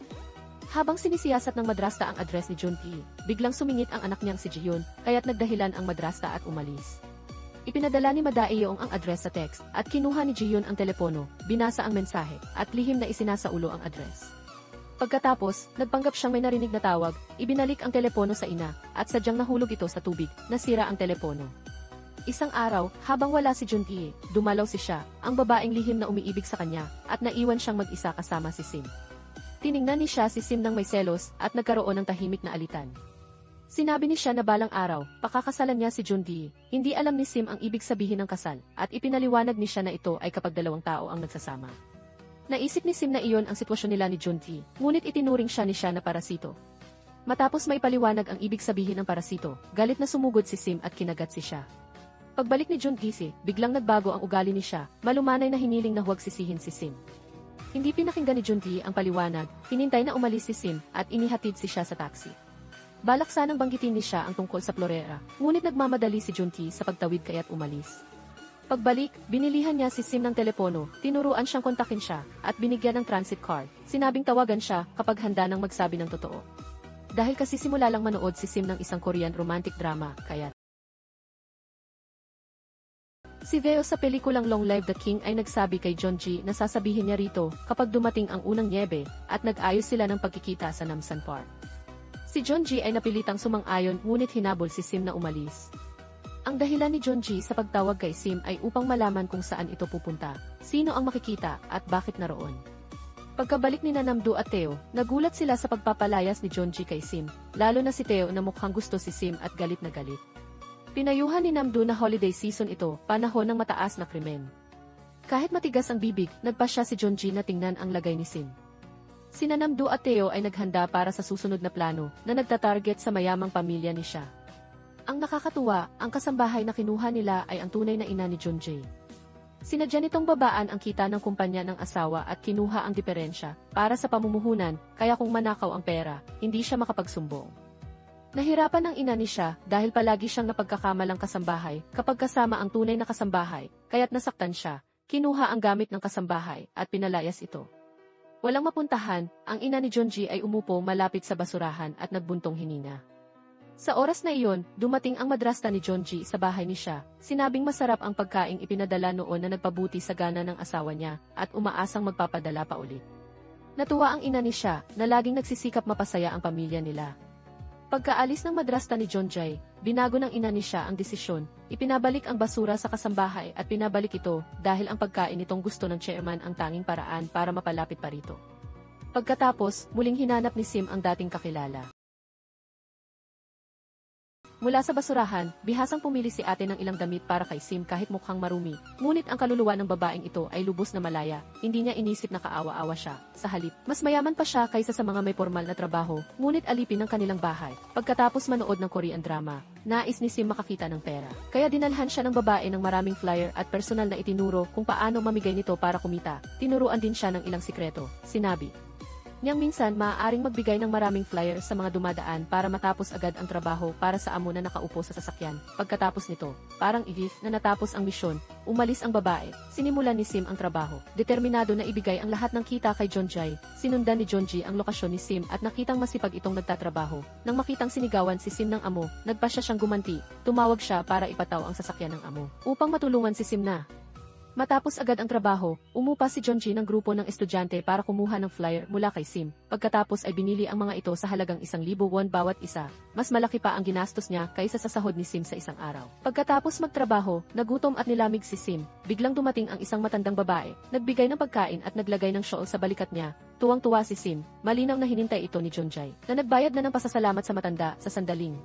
Habang sinisiyasat ng madrasta ang address ni Junji, biglang sumingit ang anak niyang si Jihyun, kaya't nagdahilan ang madrasta at umalis. Ipinadala ni Madaeo ang address sa text, at kinuha ni Jihyun ang telepono, binasa ang mensahe, at lihim na isinasaulo ang address. Pagkatapos, nagpanggap siyang may narinig na tawag, ibinalik ang telepono sa ina, at sadyang nahulog ito sa tubig, nasira ang telepono. Isang araw, habang wala si Junji, dumalaw si siya, ang babaeng lihim na umiibig sa kanya, at naiwan siyang mag-isa kasama si Sim. Tiningnan ni siya si Sim nang may selos, at nagkaroon ng tahimik na alitan. Sinabi ni siya na balang araw, pakakasalan niya si Junji. Hindi alam ni Sim ang ibig sabihin ng kasal, at ipinaliwanag ni siya na ito ay kapag dalawang tao ang nagsasama. Naisip ni Sim na iyon ang sitwasyon nila ni Junji, ngunit itinuring siya ni siya na parasito. Matapos may paliwanag ang ibig sabihin ng parasito, galit na sumugod si Sim at kinagat si siya. Pagbalik ni Junji, biglang nagbago ang ugali ni siya, malumanay na hiniling na huwag sisihin si Sim. Hindi pinakinggan ni Junji ang paliwanag, hinintay na umalis si Sim, at inihatid si siya sa taxi. Balak sanang banggitin ni siya ang tungkol sa florera, ngunit nagmamadali si Junji sa pagtawid kaya't umalis. Pagbalik, binilihan niya si Sim ng telepono, tinuruan siyang kontakin siya, at binigyan ng transit card, sinabing tawagan siya kapag handa nang magsabi ng totoo. Dahil kasi simula lang manood si Sim ng isang Korean romantic drama, kaya si Veo sa pelikulang Long Live the King ay nagsabi kay Jeonji na sasabihin niya rito kapag dumating ang unang nyebe at nag-ayos sila ng pagkikita sa Namsan Park. Si Jeonji ay napilitang sumang-ayon ngunit hinabol si Sim na umalis. Ang dahilan ni Jeonji sa pagtawag kay Sim ay upang malaman kung saan ito pupunta, sino ang makikita at bakit naroon. Pagkabalik ni Namdo at Teo, nagulat sila sa pagpapalayas ni Jeonji kay Sim, lalo na si Teo na mukhang gusto si Sim at galit na galit. Pinayuhan ni Namdo na holiday season ito, panahon ng mataas na krimen. Kahit matigas ang bibig, nagpa siya si Jeonji na tingnan ang lagay ni Sim. Sina Namdo at Teo ay naghanda para sa susunod na plano na nagtatarget sa mayamang pamilya ni siya. Ang nakakatuwa, ang kasambahay na kinuha nila ay ang tunay na ina ni Jeonji. Sinadya nitong babaan ang kita ng kumpanya ng asawa at kinuha ang diferensya para sa pamumuhunan, kaya kung manakaw ang pera, hindi siya makapagsumbong. Nahirapan ang ina ni siya dahil palagi siyang napagkakamalang kasambahay kapag kasama ang tunay na kasambahay, kaya't nasaktan siya, kinuha ang gamit ng kasambahay at pinalayas ito. Walang mapuntahan, ang ina ni Jeonji ay umupo malapit sa basurahan at nagbuntong hininga. Sa oras na iyon, dumating ang madrasta ni Jeonji sa bahay ni siya, sinabing masarap ang pagkaing ipinadala noon na nagpabuti sa gana ng asawa niya at umaasang magpapadala pa ulit. Natuwa ang ina ni siya na laging nagsisikap mapasaya ang pamilya nila. Pagkaalis ng madrasta ni Jeonji, binago ng ina ni siya ang desisyon, ipinabalik ang basura sa kasambahay at pinabalik ito dahil ang pagkain nitong gusto ng chairman ang tanging paraan para mapalapit pa rito. Pagkatapos, muling hinanap ni Sim ang dating kakilala. Mula sa basurahan, bihasang pumili si ate ng ilang damit para kay Sim kahit mukhang marumi, ngunit ang kaluluwa ng babaeng ito ay lubos na malaya, hindi niya inisip na kaawa-awa siya. Sa halip, mas mayaman pa siya kaysa sa mga may formal na trabaho, ngunit alipin ng kanilang bahay. Pagkatapos manood ng Korean drama, nais ni Sim makakita ng pera. Kaya dinalhan siya ng babae ng maraming flyer at personal na itinuro kung paano mamigay nito para kumita. Tinuruan din siya ng ilang sikreto. Sinabi niyang minsan maaaring magbigay ng maraming flyer sa mga dumadaan para matapos agad ang trabaho para sa amo na nakaupo sa sasakyan. Pagkatapos nito, parang igif na natapos ang misyon, umalis ang babae. Sinimulan ni Sim ang trabaho. Determinado na ibigay ang lahat ng kita kay Jeonji. Sinundan ni Jeonji ang lokasyon ni Sim at nakitang masipag itong nagtatrabaho. Nang makitang sinigawan si Sim ng amo, nagpa siya siyang gumanti. Tumawag siya para ipataw ang sasakyan ng amo upang matulungan si Sim na. Matapos agad ang trabaho, umupa si Jeonji ng grupo ng estudyante para kumuha ng flyer mula kay Sim. Pagkatapos ay binili ang mga ito sa halagang 1,000 won bawat isa. Mas malaki pa ang ginastos niya kaysa sa sahod ni Sim sa isang araw. Pagkatapos magtrabaho, nagutom at nilamig si Sim. Biglang dumating ang isang matandang babae, nagbigay ng pagkain at naglagay ng shawl sa balikat niya. Tuwang-tuwa si Sim, malinaw na hinintay ito ni Jeonji, na nagbayad na ng pasasalamat sa matanda sa sandaling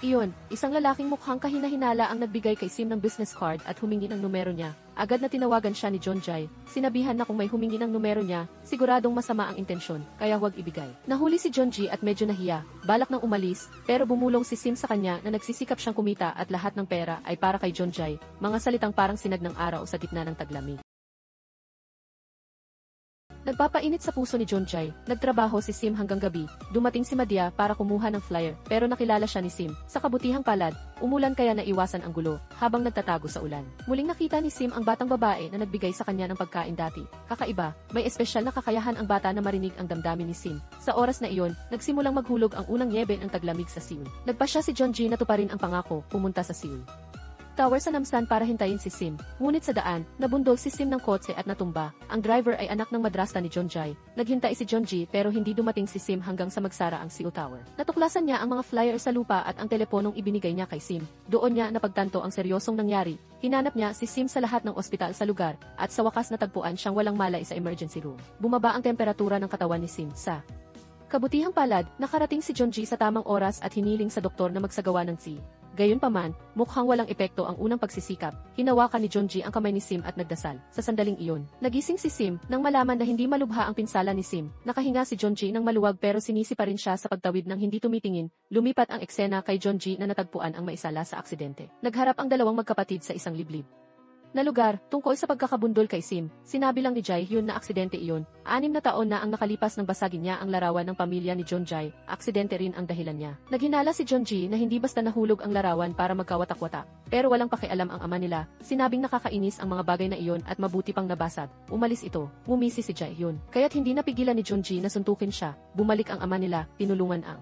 iyon. Isang lalaking mukhang kahina-hinala ang nagbigay kay Sim ng business card at humingi ng numero niya. Agad na tinawagan siya ni Jeonji. Sinabihan na kung may humingi ng numero niya, siguradong masama ang intensyon, kaya huwag ibigay. Nahuli si Jeonji at medyo nahiya, balak nang umalis, pero bumulong si Sim sa kanya na nagsisikap siyang kumita at lahat ng pera ay para kay Jeonji, mga salitang parang sinag ng araw sa gitna ng taglamig. Nagpapainit sa puso ni Jeonji, nagtrabaho si Sim hanggang gabi, dumating si Madya para kumuha ng flyer, pero nakilala siya ni Sim. Sa kabutihang palad, umulan kaya naiwasan ang gulo, habang nagtatago sa ulan. Muling nakita ni Sim ang batang babae na nagbigay sa kanya ng pagkain dati. Kakaiba, may espesyal na kakayahan ang bata na marinig ang damdamin ni Sim. Sa oras na iyon, nagsimulang maghulog ang unang nyebe ng taglamig sa Seoul. Nagpa siya si Jeonji na tuparin ang pangako, pumunta sa Seoul Tower sa Namsan para hintayin si Sim. Ngunit sa daan, nabundol si Sim ng kotse at natumba. Ang driver ay anak ng madrasta ni Jeonji. Naghintay si Jeonji pero hindi dumating si Sim hanggang sa magsara ang Seoul Tower. Natuklasan niya ang mga flyer sa lupa at ang teleponong ibinigay niya kay Sim. Doon niya napagtanto ang seryosong nangyari. Hinanap niya si Sim sa lahat ng ospital sa lugar at sa wakas natagpuan siyang walang malay sa emergency room. Bumaba ang temperatura ng katawan ni Sim sa kabutihang palad, nakarating si Jeonji sa tamang oras at hiniling sa doktor na magsagawa ng Gayunpaman, mukhang walang epekto ang unang pagsisikap. Hinawakan ni Jeonji ang kamay ni Sim at nagdasal. Sa sandaling iyon, nagising si Sim nang malaman na hindi malubha ang pinsala ni Sim. Nakahinga si Jeonji ng maluwag pero sinisi pa rin siya sa pagtawid ng hindi tumitingin. Lumipat ang eksena kay Jeonji na natagpuan ang maisala sa aksidente. Nagharap ang dalawang magkapatid sa isang liblib na lugar, tungkol sa pagkakabundol kay Sim. Sinabi lang ni Jae-hyun na aksidente iyon. 6 na taon na ang nakalipas nang basagin niya ang larawan ng pamilya ni Jeonji. Aksidente rin ang dahilan niya. Naghinala si Jeonji na hindi basta nahulog ang larawan para magkawatak-watak. Pero walang pakialam ang ama nila. Sinabing nakakainis ang mga bagay na iyon at mabuti pang nabasag. Umalis ito. Ngumisi si Jae-hyun. Kaya't hindi napigilan ni Jeonji na suntukin siya. Bumalik ang ama nila, tinulungan ang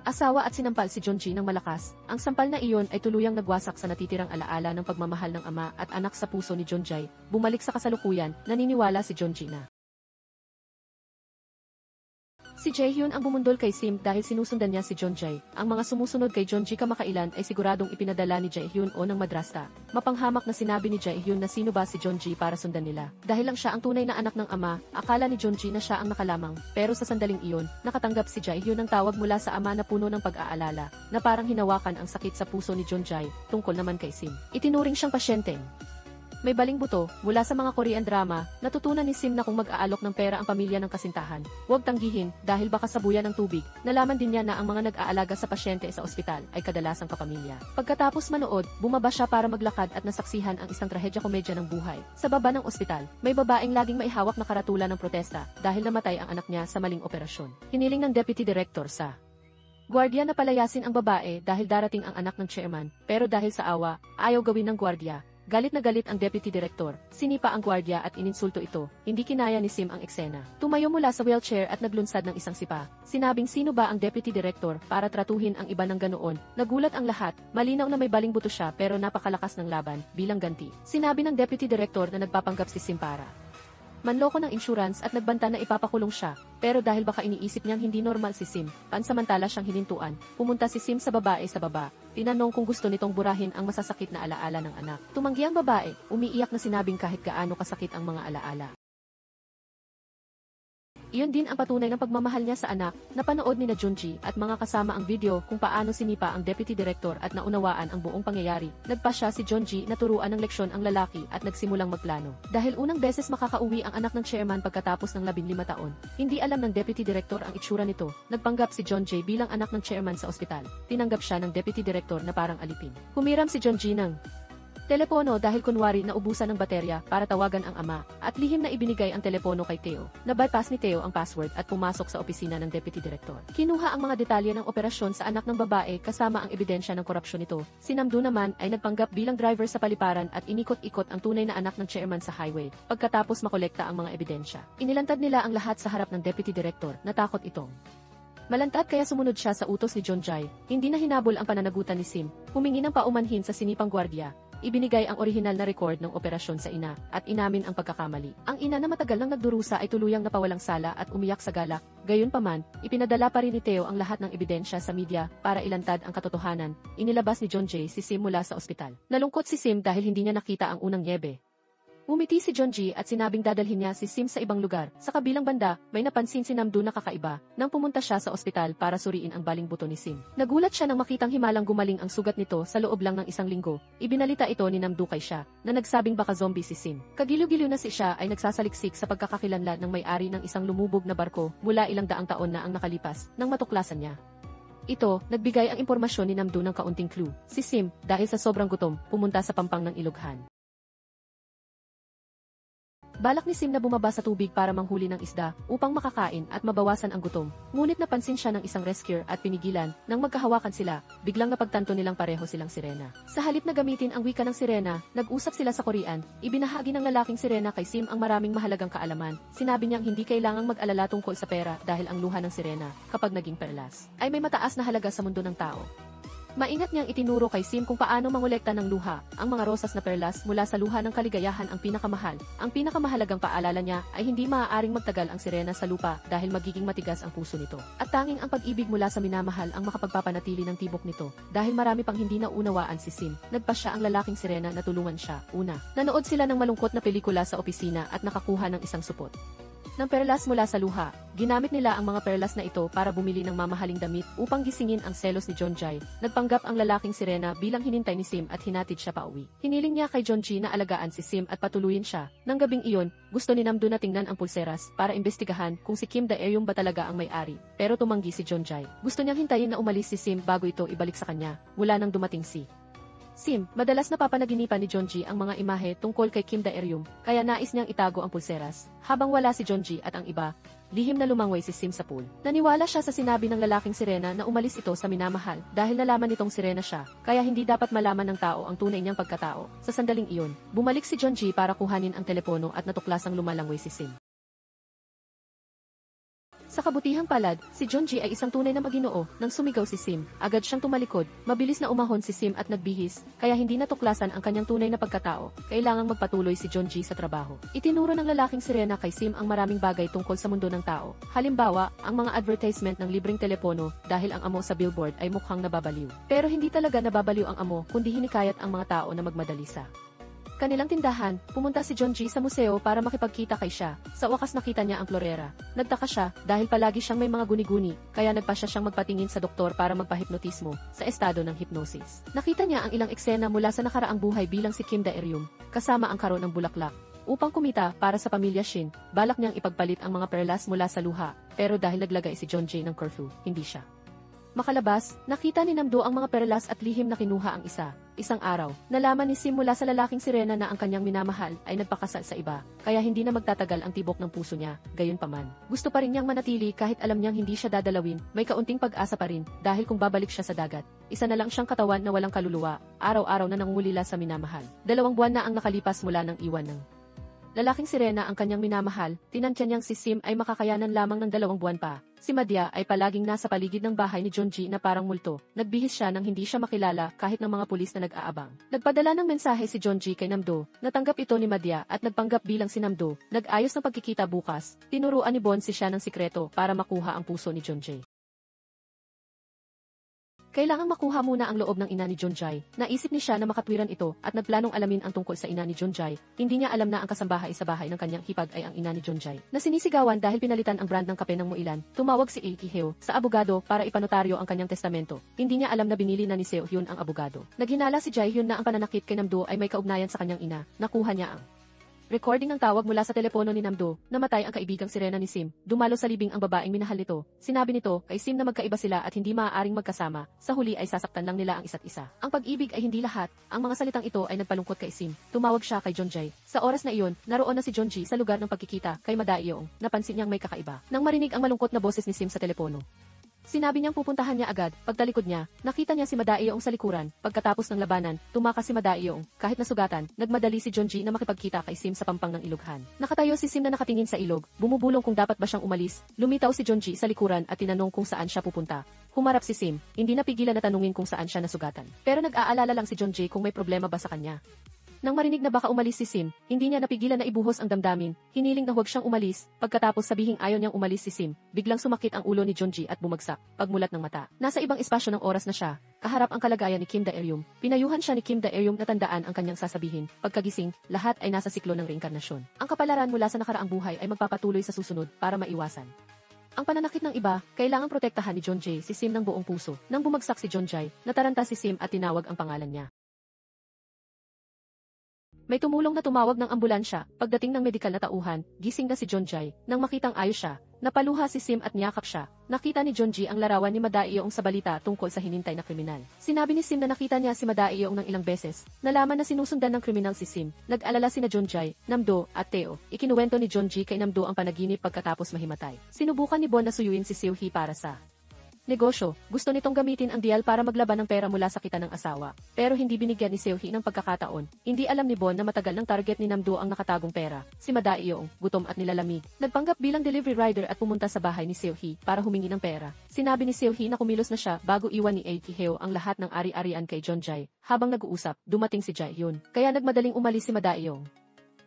asawa at sinampal si Jeonji ng malakas. Ang sampal na iyon ay tuluyang nagwasak sa natitirang alaala ng pagmamahal ng ama at anak sa puso ni Jeonjae. Bumalik sa kasalukuyan, naniniwala si Jeonji na si Jaehyun ang bumundol kay Sim dahil sinusundan niya si Jeonjae. Ang mga sumusunod kay Jeonji kamakailan ay siguradong ipinadala ni Jaehyun o ng madrasta. Mapanghamak na sinabi ni Jaehyun na sino ba si Jeonji para sundan nila. Dahil lang siya ang tunay na anak ng ama, akala ni Jeonji na siya ang nakalamang. Pero sa sandaling iyon, nakatanggap si Jaehyun ng tawag mula sa ama na puno ng pag-aalala, na parang hinawakan ang sakit sa puso ni Jeonjae, tungkol naman kay Sim. Itinuring siyang pasyenteng may baling buto. Mula sa mga Korean drama, natutunan ni Sim na kung mag-aalok ng pera ang pamilya ng kasintahan, huwag tanggihin dahil baka sabuyan ng tubig. Nalaman din niya na ang mga nag-aalaga sa pasyente sa ospital ay kadalasang kapamilya. Pagkatapos manood, bumaba siya para maglakad at nasaksihan ang isang trahedya-komedya ng buhay. Sa baba ng ospital, may babaeng laging maihawak na karatula ng protesta dahil namatay ang anak niya sa maling operasyon. Hiniling ng deputy director sa gwardiya na palayasin ang babae dahil darating ang anak ng chairman, pero dahil sa awa, ayaw gawin ng gwardiya. Galit na galit ang deputy director, sinipa ang gwardiya at ininsulto ito. Hindi kinaya ni Sim ang eksena. Tumayo mula sa wheelchair at naglunsad ng isang sipa. Sinabing sino ba ang deputy director para tratuhin ang iba ng ganoon. Nagulat ang lahat, malinaw na may baling buto siya pero napakalakas ng laban, bilang ganti. Sinabi ng deputy director na nagpapanggap si Sim para manloko ng insurance at nagbanta na ipapakulong siya, pero dahil baka iniisip niyang hindi normal si Sim, pansamantala siyang hinintuan, pumunta si Sim sa babae sa baba, tinanong kung gusto nitong burahin ang masasakit na alaala ng anak. Tumanggi ang babae, umiiyak na sinabing kahit gaano kasakit ang mga alaala. Iyon din ang patunay ng pagmamahal niya sa anak. Napanood ni na Jeonji at mga kasama ang video kung paano sinipa ang deputy director at naunawaan ang buong pangyayari. Nagpasya si Jeonji na turuan ng leksyon ang lalaki at nagsimulang magplano. Dahil unang beses makakauwi ang anak ng chairman pagkatapos ng 15 taon. Hindi alam ng deputy director ang itsura nito. Nagpanggap si Jeonjae bilang anak ng chairman sa ospital. Tinanggap siya ng deputy director na parang alipin. Humiram si Jeonji ng telepono dahil kunwari naubusan ng baterya para tawagan ang ama, at lihim na ibinigay ang telepono kay Theo. Nabypass ni Theo ang password at pumasok sa opisina ng deputy director. Kinuha ang mga detalye ng operasyon sa anak ng babae kasama ang ebidensya ng korupsyon nito. Si Namdo naman ay nagpanggap bilang driver sa paliparan at inikot-ikot ang tunay na anak ng chairman sa highway, pagkatapos makolekta ang mga ebidensya. Inilantad nila ang lahat sa harap ng deputy director, natakot itong malantad kaya sumunod siya sa utos ni Jeonjae. Hindi na hinabol ang pananagutan ni Sim, humingi ng paumanhin sa sinipang gwardiya. Ibinigay ang orihinal na record ng operasyon sa ina, at inamin ang pagkakamali. Ang ina na matagal nang nagdurusa ay tuluyang napawalang sala at umiyak sa galak. Gayunpaman, ipinadala pa rin ni Theo ang lahat ng ebidensya sa media para ilantad ang katotohanan. Inilabas ni Jeonjae si Sim mula sa ospital. Nalungkot si Sim dahil hindi niya nakita ang unang niebe. Umiti si Jeonji at sinabing dadalhin niya si Sim sa ibang lugar. Sa kabilang banda, may napansin si Namdo na kakaiba nang pumunta siya sa ospital para suriin ang baling buto ni Sim. Nagulat siya nang makitang himalang gumaling ang sugat nito sa loob lang ng isang linggo. Ibinalita ito ni Namdo kay siya na nagsabing baka zombie si Sim. Kagiliw-giliw na si siya ay nagsasaliksik sa pagkakakilanlan ng may-ari ng isang lumubog na barko mula ilang daang taon na ang nakalipas nang matuklasan niya. Ito, nagbigay ang impormasyon ni Namdo ng kaunting clue. Si Sim, dahil sa sobrang gutom, pumunta sa pampang ng ilughan. Balak ni Sim na bumaba sa tubig para manghuli ng isda upang makakain at mabawasan ang gutom. Ngunit napansin siya ng isang rescuer at pinigilan. Nang magkahawakan sila, biglang napagtanto nilang pareho silang sirena. Sa halip na gamitin ang wika ng sirena, nag-usap sila sa Korean. Ibinahagi ng lalaking sirena kay Sim ang maraming mahalagang kaalaman. Sinabi niyang hindi kailangang mag-alala tungkol sa pera dahil ang luha ng sirena, kapag naging perlas, ay may mataas na halaga sa mundo ng tao. Maingat niyang itinuro kay Sim kung paano mangolekta ng luha, ang mga rosas na perlas mula sa luha ng kaligayahan ang pinakamahal. Ang pinakamahalagang paalala niya ay hindi maaaring magtagal ang sirena sa lupa dahil magiging matigas ang puso nito. At tanging ang pag-ibig mula sa minamahal ang makapagpapanatili ng tibok nito. Dahil marami pang hindi naunawaan si Sim, nagpasya ang lalaking sirena na tulungan siya. Una, nanood sila ng malungkot na pelikula sa opisina at nakakuha ng isang supot ng perlas mula sa luha. Ginamit nila ang mga perlas na ito para bumili ng mamahaling damit upang gisingin ang selos ni Jeonjae. Nagpanggap ang lalaking sirena bilang hinintay ni Sim at hinatid siya pauwi. Hiniling niya kay Jeonji na alagaan si Sim at patuloyin siya. Nang gabing iyon, gusto ni Namdo na tingnan ang pulseras para imbestigahan kung si Kim Dae-ryung ba talaga ang may-ari. Pero tumanggi si Jeonjae. Gusto niyang hintayin na umalis si Sim bago ito ibalik sa kanya, mula nang dumating si Sim. Madalas napapanaginipan ni Jeonji ang mga imahe tungkol kay Kim Dae-ryung, kaya nais niyang itago ang pulseras. Habang wala si Jeonji at ang iba, lihim na lumangoy si Sim sa pool. Naniwala siya sa sinabi ng lalaking sirena na umalis ito sa minamahal dahil nalaman nitong sirena siya, kaya hindi dapat malaman ng tao ang tunay niyang pagkatao. Sa sandaling iyon, bumalik si Jeonji para kuhanin ang telepono at natuklasang lumalangoy si Sim. Sa kabutihang palad, si Junji ay isang tunay na maginoo. Nang sumigaw si Sim, agad siyang tumalikod. Mabilis na umahon si Sim at nagbihis, kaya hindi natuklasan ang kanyang tunay na pagkatao. Kailangang magpatuloy si Junji sa trabaho. Itinuro ng lalaking sirena kay Sim ang maraming bagay tungkol sa mundo ng tao. Halimbawa, ang mga advertisement ng libreng telepono dahil ang amo sa billboard ay mukhang nababaliw. Pero hindi talaga nababaliw ang amo, kundi hinikayat ang mga tao na magmadali sa kanilang tindahan. Pumunta si Junji sa museo para makipagkita kay siya. Sa wakas nakita niya ang florera. Nagtaka siya dahil palagi siyang may mga guni-guni, kaya nagpasya siyang magpatingin sa doktor para magpahipnotismo sa estado ng hypnosis. Nakita niya ang ilang eksena mula sa nakaraang buhay bilang si Kim Dae-ryum, kasama ang karon ng bulaklak. Upang kumita para sa pamilya Shin, balak niyang ipagpalit ang mga perlas mula sa luha, pero dahil naglagay si Junji ng curfew, hindi siya makalabas. Nakita ni Namdo ang mga perlas at lihim na kinuha ang isa. Isang araw, nalaman ni Sim mula sa lalaking sirena na ang kanyang minamahal ay nagpakasal sa iba, kaya hindi na magtatagal ang tibok ng puso niya. Gayunpaman, gusto pa rin niyang manatili kahit alam niyang hindi siya dadalawin. May kaunting pag-asa pa rin dahil kung babalik siya sa dagat, isa na lang siyang katawan na walang kaluluwa, araw-araw na nangungulila sa minamahal. 2 buwan na ang nakalipas mula ng iwan ng lalaking sirena ang kanyang minamahal. Tinantya niyang si Sim ay makakayanan lamang ng 2 buwan pa. Si Madya ay palaging nasa paligid ng bahay ni Junji na parang multo. Nagbihis siya nang hindi siya makilala kahit ng mga pulis na nag-aabang. Nagpadala ng mensahe si Junji kay Namdo. Natanggap ito ni Madya at nagpanggap bilang si Namdo. Nag-ayos ng pagkikita bukas. Tinuruan ni Bon si siya ng sikreto para makuha ang puso ni Junji. Kailangang makuha muna ang loob ng ina ni Junjay. Naisip ni siya na makatwiran ito at nagplanong alamin ang tungkol sa ina ni Junjay. Hindi niya alam na ang kasambahay sa bahay ng kanyang hipag ay ang ina ni Junjay. Na sinisigawan dahil pinalitan ang brand ng kape ng Muilan, tumawag si Aiki Heo sa abogado para ipanotaryo ang kanyang testamento. Hindi niya alam na binili na ni Seo Hyun ang abogado. Naghinala si Jae Hyun na ang pananakit kay Namdo ay may kaugnayan sa kanyang ina. Nakuha niya ang recording ng tawag mula sa telepono ni Namdo. Namatay ang kaibigang sirena ni Sim. Dumalo sa libing ang babaeng minahal nito. Sinabi nito kay Sim na magkaiba sila at hindi maaaring magkasama. Sa huli ay sasaktan lang nila ang isa't isa. Ang pag-ibig ay hindi lahat. Ang mga salitang ito ay nagpalungkot kay Sim. Tumawag siya kay Junjay. Sa oras na iyon, naroon na si Junji sa lugar ng pagkikita kay Madaeong. Napansin niyang may kakaiba. Nang marinig ang malungkot na boses ni Sim sa telepono, sinabi niyang pupuntahan niya agad. Pagtalikod niya, nakita niya si Madaeong sa likuran. Pagkatapos ng labanan, tumakas si Madaeong. Kahit nasugatan, nagmadali si Junji na makipagkita kay Sim sa pampang ng ilughan. Nakatayo si Sim na nakatingin sa ilog, bumubulong kung dapat ba siyang umalis. Lumitaw si Junji sa likuran at tinanong kung saan siya pupunta. Humarap si Sim, hindi napigilan na tanungin kung saan siya nasugatan. Pero nag-aalala lang si Junji kung may problema ba sa kanya. Nang marinig na baka umalis si Sim, hindi niya napigilan na ibuhos ang damdamin. Hiniling na huwag siyang umalis. Pagkatapos sabihing ayaw niyang umalis si Sim, biglang sumakit ang ulo ni Junji at bumagsak. Pagmulat ng mata, nasa ibang espasyo ng oras na siya. Kaharap ang kalagayan ni Kim Dae-ryum. Pinayuhan siya ni Kim Dae-ryum na tandaan ang kanyang sasabihin. Pagkagising, lahat ay nasa siklo ng reinkarnasyon. Ang kapalaran mula sa nakaraang buhay ay magpapatuloy sa susunod para maiwasan ang pananakit ng iba. Kailangang protektahan ni Junji si Sim ng buong puso. Nang bumagsak si Junjay, nataranta si Sim at tinawag ang pangalan niya. May tumulong na tumawag ng ambulansya. Pagdating ng medikal na tauhan, gising na si Junjay. Nang makitang ayos siya, napaluha si Sim at niyakap siya. Nakita ni Junji ang larawan ni Madaeong sa balita tungkol sa hinintay na kriminal. Sinabi ni Sim na nakita niya si Madaeong ng ilang beses. Nalaman na sinusundan ng kriminal si Sim. Nag-alala sina Junjay, Namdo, at Teo. Ikinuwento ni Junji kay Namdo ang panaginip pagkatapos mahimatay. Sinubukan ni Bon na suyuin si Seo-hee para sa negosyo. Gusto nitong gamitin ang deal para maglaban ng pera mula sa kita ng asawa. Pero hindi binigyan ni Seo-hee ng pagkakataon. Hindi alam ni Bon na matagal ng target ni Namdo ang nakatagong pera. Si Madaeong, gutom at nilalamig. Nagpanggap bilang delivery rider at pumunta sa bahay ni Seo-hee para humingi ng pera. Sinabi ni Seo-hee na kumilos na siya bago iwan ni Aiki Heo ang lahat ng ari-arian kay Junjay. Habang nag-uusap, dumating si Jae-hyun. Kaya nagmadaling umalis si Madaeong.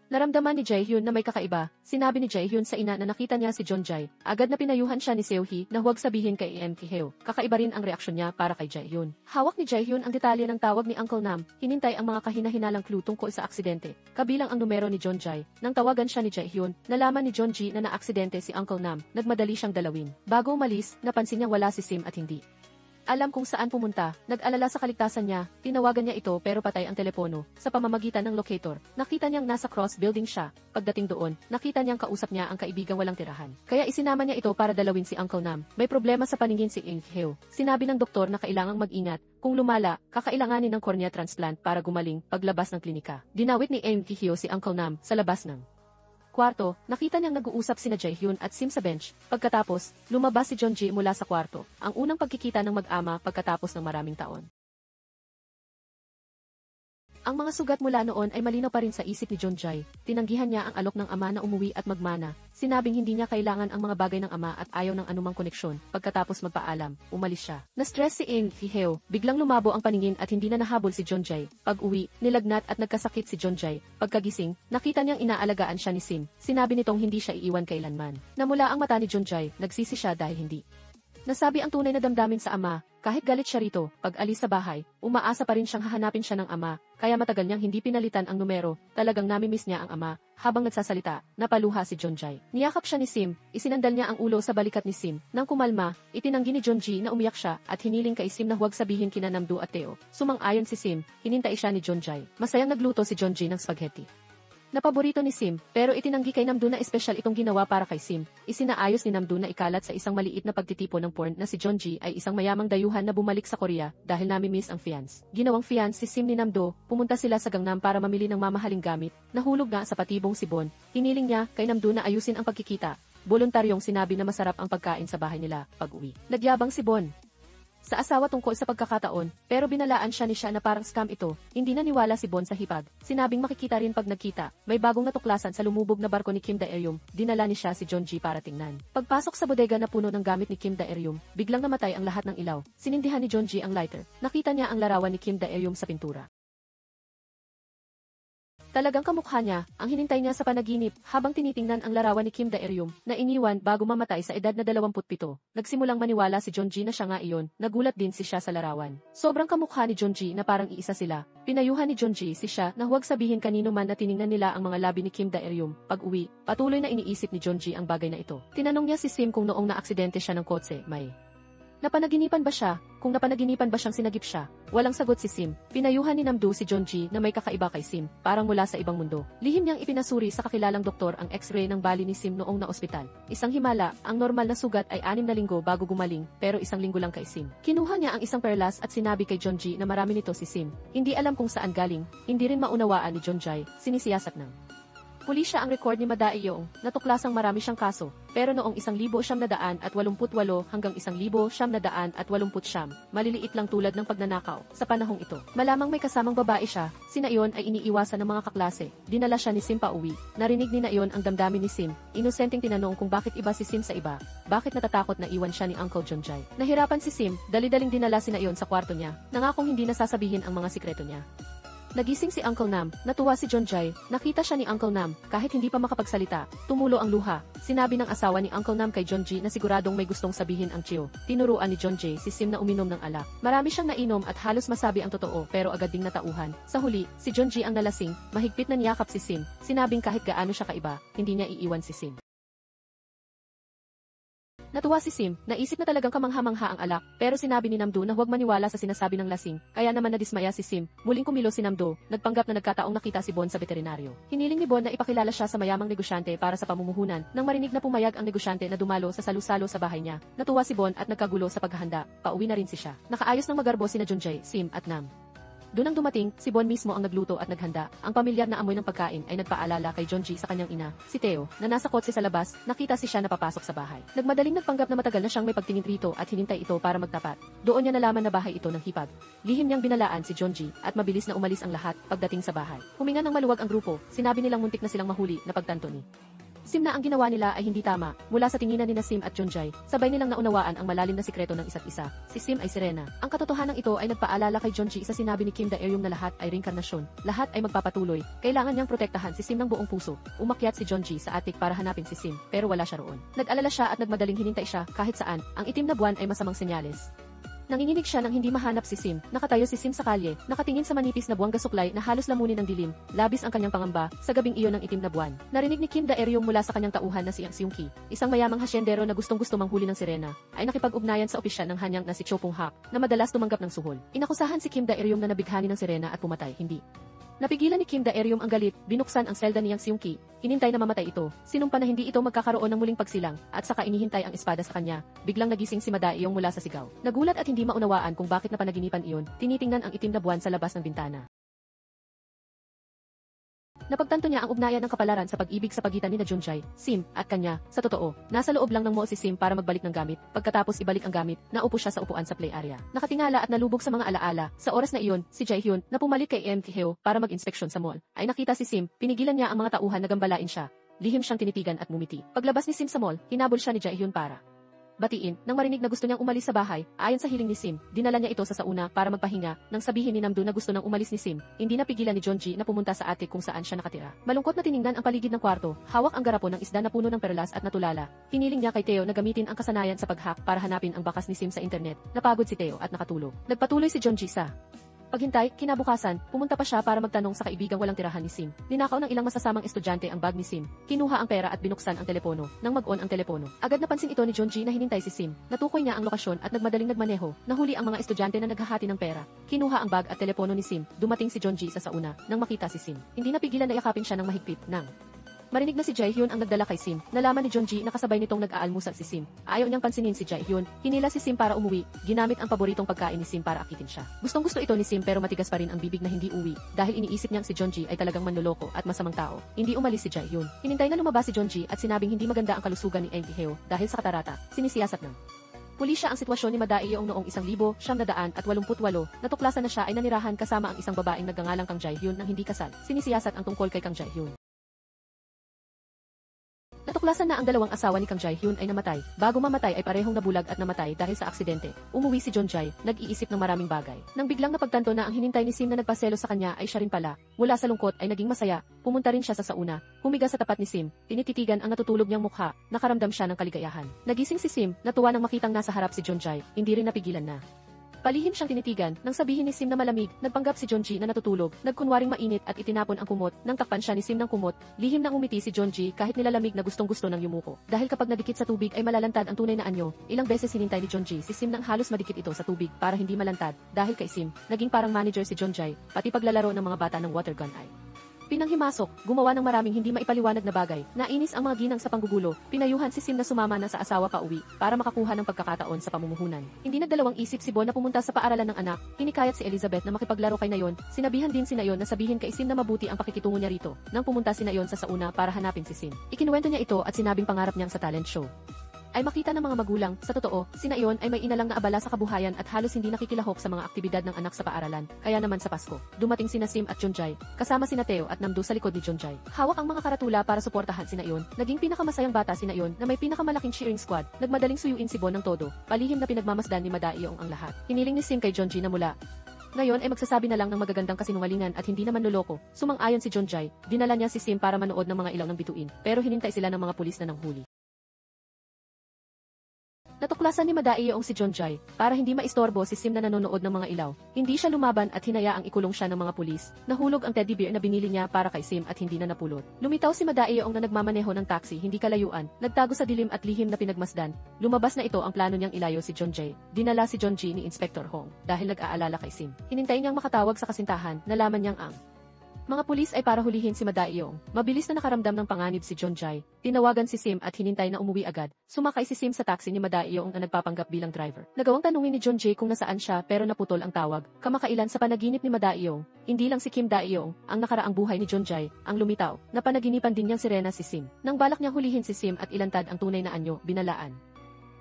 Naramdaman ni Jae-hyun na may kakaiba. Sinabi ni Jae-hyun sa ina na nakita niya si Junjay. Agad na pinayuhan siya ni Seo-hee na huwag sabihin kay Aiki Heo. Kakaiba rin ang reaksyon niya para kay Jae-hyun. Hawak ni Jae-hyun ang detalye ng tawag ni Uncle Nam. Hinintay ang mga kahina-hinalang clue tungkol sa aksidente. Kabilang ang numero ni Junjay. Nang tawagan siya ni Jae-hyun, nalaman ni Junji na naaksidente si Uncle Nam. Nagmadali siyang dalawin. Bago umalis, napansin niyang wala si Sim at hindi alam kung saan pumunta. Nag-alala sa kaligtasan niya. Tinawagan niya ito pero patay ang telepono. Sa pamamagitan ng locator, nakita niyang nasa cross building siya. Pagdating doon, nakita niyang kausap niya ang kaibigang walang tirahan. Kaya isinama niya ito para dalawin si Uncle Nam. May problema sa paningin si Ing Heo. Sinabi ng doktor na kailangang mag-ingat. Kung lumala, kakailanganin ng cornea transplant para gumaling paglabas ng klinika. Dinawit ni Ing Heo si Uncle Nam sa labas ng kwarto. Nakita niyang nag-uusap sina Jae-hyun at Sim sa bench. Pagkatapos, lumabas si Junji mula sa kwarto. Ang unang pagkikita ng mag-ama pagkatapos ng maraming taon. Ang mga sugat mula noon ay malinaw pa rin sa isip ni Jonjay. Tinanggihan niya ang alok ng ama na umuwi at magmana. Sinabing hindi niya kailangan ang mga bagay ng ama at ayaw ng anumang koneksyon. Pagkatapos magpaalam, umalis siya. Na-stress si In Hiheo. Biglang lumabo ang paningin at hindi na nahabol si Jonjay. Pag-uwi, nilagnat at nagkasakit si Jonjay. Pagkagising, nakita niyang inaalagaan siya ni Sim. Sinabi nitong hindi siya iiwan kailanman. Namula ang mata ni Jonjay, nagsisi siya dahil hindi nasabi ang tunay na damdamin sa ama. Kahit galit siya rito, pag alis sa bahay, umaasa pa rin siyang hahanapin siya ng ama, kaya matagal niyang hindi pinalitan ang numero, talagang namimiss niya ang ama. Habang nagsasalita, napaluha si Jonjay. Niyakap siya ni Sim, isinandal niya ang ulo sa balikat ni Sim. Nang kumalma, itinanggi ni Jonji na umiyak siya at hiniling kay Sim na huwag sabihin kina Namdo at Teo. Sumang-ayon si Sim, hinintay siya ni Jonjay. Masayang nagluto si Jonji ng spaghetti na paborito ni Sim, pero itinanggi kay Namdo na espesyal itong ginawa para kay Sim. Isinaayos ni Namdo na ikalat sa isang maliit na pagtitipon ng porn na si Jonji ay isang mayamang dayuhan na bumalik sa Korea dahil namimiss ang fiance. Ginawang fiance si Sim ni Namdo, pumunta sila sa Gangnam para mamili ng mamahaling gamit. Nahulog nga sa patibong si Bon. Hiniling niya kay Namdo na ayusin ang pagkikita. Voluntaryong sinabi na masarap ang pagkain sa bahay nila pag-uwi. Nagyabang si Bon sa asawa tungkol sa pagkakataon, pero binalaan siya ni siya na parang scam ito. Hindi naniwala si Bon sa hipag. Sinabing makikita rin pag nagkita. May bagong natuklasan sa lumubog na barko ni Kim Dae-ryum. Dinala ni siya si Jonji para tingnan. Pagpasok sa bodega na puno ng gamit ni Kim Dae-ryum, biglang namatay ang lahat ng ilaw. Sinindihan ni Jonji ang lighter. Nakita niya ang larawan ni Kim Dae-ryum sa pintura. Talagang kamukha niya, ang hinintay niya sa panaginip habang tinitingnan ang larawan ni Kim Dae-ryum na iniwan bago mamatay sa edad na 27. Nagsimulang maniwala si Jonji na siya nga iyon, nagulat din si siya sa larawan. Sobrang kamukha ni Jonji na parang iisa sila. Pinayuhan ni Jonji si siya na huwag sabihin kanino man na tiningnan nila ang mga labi ni Kim Dae-ryum. Pag-uwi, patuloy na iniisip ni Jonji ang bagay na ito. Tinanong niya si Sim kung noong naaksidente siya ng kotse, may napanaginipan ba siya? Kung napanaginipan ba siyang sinagip siya? Walang sagot si Sim. Pinayuhan ni Namdo si Jonji na may kakaiba kay Sim, parang mula sa ibang mundo. Lihim niyang ipinasuri sa kakilalang doktor ang x-ray ng bali ni Sim noong na-ospital. Isang himala, ang normal na sugat ay 6 na linggo bago gumaling, pero 1 linggo lang kay Sim. Kinuha niya ang isang perlas at sinabi kay Jonji na marami nito si Sim. Hindi alam kung saan galing, hindi rin maunawaan ni Jonjay, sinisiyasat ng pulisya ang record ni Madae-yong, natuklasang marami siyang kaso, pero noong 1988 hanggang 1989, maliliit lang tulad ng pagnanakaw. Sa panahong ito, malamang may kasamang babae siya, sina iyon ay iniiwasan ng mga kaklase. Dinala siya ni Sim pauwi, narinig ni na iyon ang damdamin ni Sim, inosenteng tinanong kung bakit iba si Sim sa iba, bakit natatakot na iwan siya ni Uncle Jonjay. Nahirapan si Sim, dali-daling dinala sina iyon sa kwarto niya, nangakong hindi nasasabihin ang mga sikreto niya. Nagising si Uncle Nam, natuwa si Jonjay, nakita siya ni Uncle Nam, kahit hindi pa makapagsalita, tumulo ang luha. Sinabi ng asawa ni Uncle Nam kay Jonji na siguradong may gustong sabihin ang Chio. Tinuruan ni Jonjay si Sim na uminom ng alak. Marami siyang nainom at halos masabi ang totoo pero agad ding natauhan. Sa huli, si Jonji ang nalasing, mahigpit na niyakap si Sim, sinabing kahit gaano siya kaiba, hindi niya iiwan si Sim. Natuwa si Sim, naisip na talagang kamangha-mangha ang alak, pero sinabi ni Namdo na huwag maniwala sa sinasabi ng lasing, kaya naman nadismaya si Sim. Muling kumilo si Namdo, nagpanggap na nagkataong nakita si Bon sa veterinaryo. Hiniling ni Bon na ipakilala siya sa mayamang negosyante para sa pamumuhunan, nang marinig na pumayag ang negosyante na dumalo sa salu-salo sa bahay niya. Natuwa si Bon at nagkagulo sa paghahanda, pauwi na rin si siya. Nakaayos ng magarbo sina Jonjay, Sim at Nam. Doon ang dumating, si Bon mismo ang nagluto at naghanda. Ang pamilyar na amoy ng pagkain ay nagpaalala kay Jonji sa kanyang ina, si Teo, na nasa kotse sa labas, nakita si siya na papasok sa bahay. Nagmadaling nagpanggap na matagal na siyang may pagtingin rito at hinintay ito para magtapat. Doon niya nalaman na bahay ito ng hipag. Lihim niyang binalaan si Jonji at mabilis na umalis ang lahat pagdating sa bahay. Huminga ng maluwag ang grupo, sinabi nilang muntik na silang mahuli na pagtanto ni Sim na ang ginawa nila ay hindi tama, mula sa tinginan ni na Sim at Jonjay, sabay nilang naunawaan ang malalim na sikreto ng isa't isa. Si Sim ay sirena. Ang katotohanan ito ay nagpaalala kay Jonji sa sinabi ni Kim Dae-ryum na lahat ay reinkarnasyon. Lahat ay magpapatuloy. Kailangan niyang protektahan si Sim ng buong puso. Umakyat si Jonji sa attic para hanapin si Sim, pero wala siya roon. Nag-alala siya at nagmadaling hinintay siya kahit saan. Ang itim na buwan ay masamang senyales. Nanginginig siya nang hindi mahanap si Sim. Nakatayo si Sim sa kalye, nakatingin sa manipis na buwang gasuklay na halos lamunin ng dilim. Labis ang kanyang pangamba sa gabing iyon ng itim na buwan. Narinig ni Kim Dae-ryum mula sa kanyang tauhan na si Ang Seung-ki, isang mayamang hasyendero na gustong-gusto manghuli ng sirena, ay nakipag-ugnayan sa opisyal ng Hanyang na si Cho Pung-hak, na madalas tumanggap ng suhol. Inakusahan si Kim Dae-ryum na nabighani ng sirena at pumatay, hindi. Napigilan ni Kim Dae-ryum ang galit, binuksan ang selda ni Yang Seung-ki, hinintay na mamatay ito, sinumpa na hindi ito magkakaroon ng muling pagsilang, at saka inihintay ang espada sa kanya. Biglang nagising si Madae-yong mula sa sigaw. Nagulat at hindi maunawaan kung bakit napanaginipan iyon, tinitingnan ang itim na buwan sa labas ng bintana. Napagtanto niya ang ugnayan ng kapalaran sa pag-ibig sa pagitan ni Junjay, Sim, at kanya. Sa totoo, nasa loob lang ng mo si Sim para magbalik ng gamit. Pagkatapos ibalik ang gamit, naupo siya sa upuan sa play area. Nakatingala at nalubog sa mga alaala. Sa oras na iyon, si Jaehyun, na pumalit kay Heo para mag-inspeksyon sa mall, ay nakita si Sim, pinigilan niya ang mga tauhan na gambalain siya. Lihim siyang tinitigan at ngumiti. Paglabas ni Sim sa mall, hinabol siya ni Jaehyun para batiin. Nang marinig na gusto niyang umalis sa bahay, ayon sa hiling ni Sim, dinala niya ito sa sauna para magpahinga. Nang sabihin ni Namdo na gusto nang umalis ni Sim, hindi napigilan ni Jonji na pumunta sa attic kung saan siya nakatira. Malungkot na tiningnan ang paligid ng kwarto, hawak ang garapon ng isda na puno ng perlas at natulala. Hiniling niya kay Theo na gamitin ang kasanayan sa pag-hack para hanapin ang bakas ni Sim sa internet. Napagod si Theo at nakatulog. Nagpatuloy si Jonji sa paghintay. Kinabukasan, pumunta pa siya para magtanong sa kaibigang walang tirahan ni Sim. Ninakaw ng ilang masasamang estudyante ang bag ni Sim. Kinuha ang pera at binuksan ang telepono. Nang mag-on ang telepono, agad napansin ito ni Jonji na hinintay si Sim. Natukoy niya ang lokasyon at nagmadaling nagmaneho. Nahuli ang mga estudyante na naghahati ng pera. Kinuha ang bag at telepono ni Sim. Dumating si Jonji sa sauna. Nang makita si Sim, hindi napigilan na yakapin siya ng mahigpit. Nang marinig na si Jaehyun ang nagdala kay Sim, nalaman ni Jonji na kasabay nitong nag-aalmusal si Sim. Ayaw niyang pansinin si Jaehyun, hinila si Sim para umuwi, ginamit ang paboritong pagkain ni Sim para akitin siya. Gustong-gusto ito ni Sim pero matigas pa rin ang bibig na hindi uwi, dahil iniisip niyang si Jonji ay talagang manloloko at masamang tao. Hindi umalis si Jaehyun. Hinintay na lumabas si Jonji at sinabing hindi maganda ang kalusugan ni Heo dahil sa katarata, sinisiyasat ng pulisya ang sitwasyon ni Madaeyeong noong 1988, natuklasan na siya ay nanirahan kasama ang isang babaeng nagngangalang Kang Jaehyun nang hindi kasal. Sinisiyasat ang tungkol kay Kang Jaehyun. Natuklasan na ang dalawang asawa ni Kang Jaehyun ay namatay. Bago mamatay ay parehong nabulag at namatay dahil sa aksidente. Umuwi si Jonjay, nag-iisip ng maraming bagay. Nang biglang napagtanto na ang hinintay ni Sim na nagpaselo sa kanya ay siya rin pala. Mula sa lungkot ay naging masaya. Pumunta rin siya sa sauna. Humiga sa tapat ni Sim. Tinititigan ang natutulog niyang mukha. Nakaramdam siya ng kaligayahan. Nagising si Sim, natuwa nang makitang nasa harap si Jonjay. Hindi rin napigilan na palihim siyang tinitigan. Nang sabihin ni Sim na malamig, nagpanggap si Jonji na natutulog, nagkunwaring mainit at itinapon ang kumot. Nang takpan siya ni Sim ng kumot, lihim nang umiti si Jonji kahit nilalamig na gustong-gusto ng yumuko. Dahil kapag nadikit sa tubig ay malalantad ang tunay na anyo, ilang beses hinintay ni Jonji si Sim nang halos madikit ito sa tubig para hindi malantad. Dahil kay Sim, naging parang manager si Jonjay, pati paglalaro ng mga bata ng water gun ay pinanghimasok, gumawa ng maraming hindi maipaliwanag na bagay. Nainis ang mga ginang sa panggugulo, pinayuhan si Sim na sumama na sa asawa pa uwi para makakuha ng pagkakataon sa pamumuhunan. Hindi nagdalawang isip si Bon na pumunta sa paaralan ng anak, hinikayat si Elizabeth na makipaglaro kay Nayon, sinabihan din si Nayon na sabihin kay Sim na mabuti ang pakikitungo niya rito. Nang pumunta si Nayon sa sauna para hanapin si Sim, ikinuwento niya ito at sinabing pangarap niyang sa talent show ay makita ng mga magulang. Sa totoo, si Nayon ay may inalang na abala sa kabuhayan at halos hindi nakikilahok sa mga aktibidad ng anak sa paaralan. Kaya naman sa Pasko, dumating sina Sim at Jonjay, kasama sina Theo at Namdo sa likod ni Jonjay. Hawak ang mga karatula para suportahan si Nayon. Naging pinakamasayang bata si Nayon na may pinakamalaking cheering squad. Nagmadaling suyuin si Bon ng todo. Palihim na pinagmamasdan ni Madaeyeong ang lahat. Hiniling ni Sim kay Jonji na mula ngayon ay magsasabi na lang ng magagandang kasinungalingan at hindi naman loloko. Sumang-ayon si Jonjay, dinala niya si Sim para manood ng mga ilaw ng bituin, pero hinintay sila ng mga pulis na nanghuli. Natuklasan ni Madaeyeong si Jonjay, para hindi maistorbo si Sim na nanonood ng mga ilaw. Hindi siya lumaban at hinayaang ikulong siya ng mga pulis. Nahulog ang teddy bear na binili niya para kay Sim at hindi na napulot. Lumitaw si Madaeyeong na nagmamaneho ng taxi hindi kalayuan, nagtago sa dilim at lihim na pinagmasdan. Lumabas na ito ang plano niyang ilayo si Jonjay. Dinala si Jonji ni Inspector Hong dahil nag-aalala kay Sim. Hinintay niyang makatawag sa kasintahan, nalaman niyang ang mga pulis ay para hulihin si Madaeyeong. Mabilis na nakaramdam ng panganib si Jonjay. Tinawagan si Sim at hinintay na umuwi agad. Sumakay si Sim sa taxi ni Madaeyeong na nagpapanggap bilang driver. Nagawang tanungin ni Jonjay kung nasaan siya pero naputol ang tawag. Kamakailan sa panaginip ni Madaeyeong, hindi lang si Kim Daeyeong, ang nakaraang buhay ni Jonjay, ang lumitaw. Napanaginipan din niyang si Rena si Sim. Nang balak niyang hulihin si Sim at ilantad ang tunay na anyo, binalaan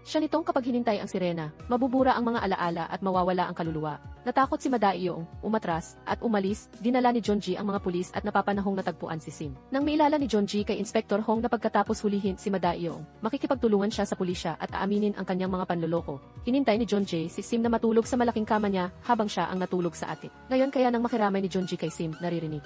siya nitong kapag hinintay ang sirena, mabubura ang mga alaala at mawawala ang kaluluwa. Natakot si Madaeyeong, umatras, at umalis, dinala ni Jonji ang mga pulis at napapanahong natagpuan si Sim. Nang mailala ni Jonji kay Inspector Hong na pagkatapos hulihin si Madaeyeong, makikipagtulungan siya sa pulisya at aaminin ang kanyang mga panloloko. Hinintay ni Jonji si Sim na matulog sa malaking kama niya habang siya ang natulog sa attic. Ngayon kaya nang makiramay ni Jonji kay Sim, naririnig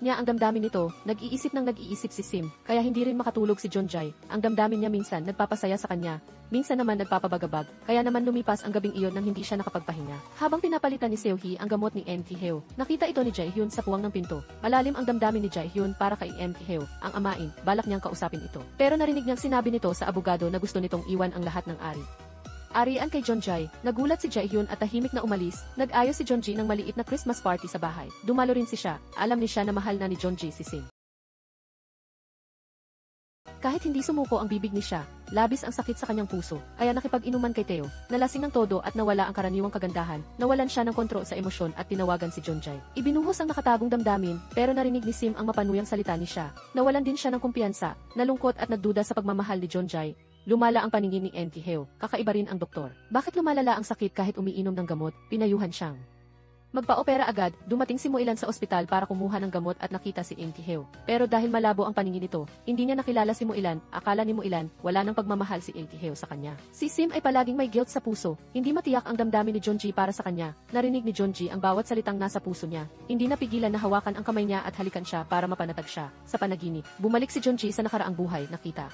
niya ang damdamin nito, nag-iisip si Sim, kaya hindi rin makatulog si Jonjay. Ang damdamin niya minsan nagpapasaya sa kanya, minsan naman nagpapabagabag, kaya naman lumipas ang gabing iyon nang hindi siya nakapagpahinga. Habang pinapalitan ni Seohee ang gamot ni Heo, nakita ito ni Jaehyun sa puwang ng pinto. Malalim ang damdamin ni Jaehyun para kay Heo, ang amain, balak niyang kausapin ito. Pero narinig niyang sinabi nito sa abogado na gusto nitong iwan ang lahat ng ari. Arian kay Jonjay, nagulat si Jaehyun at tahimik na umalis. Nag-ayos si Jonji ng maliit na Christmas party sa bahay. Dumalo rin si siya, alam ni siya na mahal na ni Jonji si Sim. Kahit hindi sumuko ang bibig ni siya, labis ang sakit sa kanyang puso, kaya nakipag-inuman kay Theo, nalasing ng todo at nawala ang karaniwang kagandahan, nawalan siya ng kontrol sa emosyon at tinawagan si Jonjay. Ibinuhos ang nakatagong damdamin, pero narinig ni Sim ang mapanuyang salita ni siya. Nawalan din siya ng kumpiyansa, nalungkot at nagduda sa pagmamahal ni Jonjay. Lumala ang paningin ni Theo, kakaiba rin ang doktor. Bakit lumalala ang sakit kahit umiinom ng gamot? Pinayuhan siyang magpa-opera agad, dumating si Moilan sa ospital para kumuha ng gamot at nakita si Theo. Pero dahil malabo ang paningin nito, hindi niya nakilala si Moilan, akala ni Moilan, wala nang pagmamahal si Theo sa kanya. Si Sim ay palaging may guilt sa puso, hindi matiyak ang damdamin ni Jonji para sa kanya, narinig ni Jonji ang bawat salitang nasa puso niya, hindi napigilan na hawakan ang kamay niya at halikan siya para mapanatag siya. Sa panaginip, bumalik si Jonji sa nakaraang buhay, nakita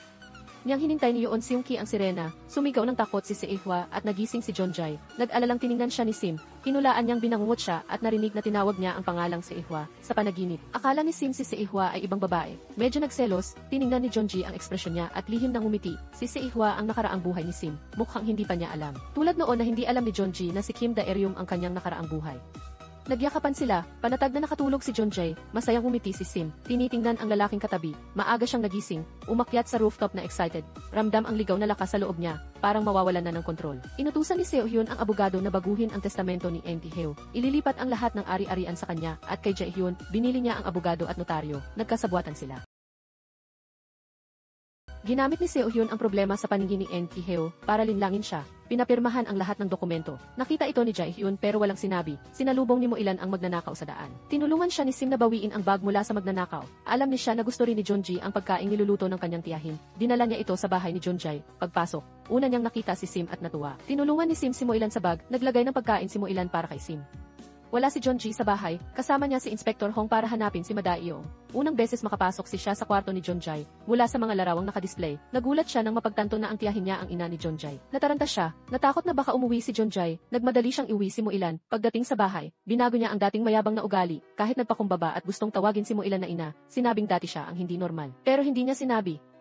niyang hinintay ni Yoon Seung-ki ang sirena, sumigaw ng takot si Seihwa at nagising si Jonjay. Nag-alalang tiningnan siya ni Sim, hinulaan niyang binangungot siya at narinig na tinawag niya ang pangalang Seihwa. Sa panaginip, akala ni Sim si Seihwa ay ibang babae. Medyo nagselos, tiningnan ni Jonji ang ekspresyon niya at lihim ng ngumiti. Si Seihwa ang nakaraang buhay ni Sim, mukhang hindi pa niya alam. Tulad noon na hindi alam ni Jonji na si Kim Daeryum ang kanyang nakaraang buhay. Nagyakapan sila, panatag na nakatulog si Jonjay, masayang ngumiti si Sim, tinitingnan ang lalaking katabi, maaga siyang nagising, umakyat sa rooftop na excited, ramdam ang ligaw na lakas sa loob niya, parang mawawalan na ng kontrol. Inutusan ni Seohyun ang abogado na baguhin ang testamento ni Theo. Ililipat ang lahat ng ari-arian sa kanya, at kay Jaehyun, binili niya ang abogado at notaryo, nagkasabuatan sila. Ginamit ni Seohyun ang problema sa paningin ni Theo para linlangin siya. Pinapirmahan ang lahat ng dokumento. Nakita ito ni Jaehyun pero walang sinabi. Sinalubong ni Moilan ang magnanakaw sa daan. Tinulungan siya ni Sim na bawiin ang bag mula sa magnanakaw. Alam ni siya na gusto rin ni Jonji ang pagkaing niluluto ng kanyang tiyahin. Dinala niya ito sa bahay ni Jonjay. Pagpasok, una niyang nakita si Sim at natuwa. Tinulungan ni Sim si Moilan sa bag, naglagay ng pagkain si Moilan para kay Sim. Wala si Jonji sa bahay, kasama niya si Inspector Hong para hanapin si Madaiyong. Unang beses makapasok si siya sa kwarto ni Jonjay, mula sa mga larawang nakadisplay, nagulat siya nang mapagtanto na ang tiyahin niya ang ina ni Jonjay. Nataranta siya, natakot na baka umuwi si Jonjay, nagmadali siyang iuwi si Moilan. Pagdating sa bahay, binago niya ang dating mayabang na ugali, kahit nagpakumbaba at gustong tawagin si Moilan na ina, sinabing dati siya ang hindi normal. Pero hindi niya sinabi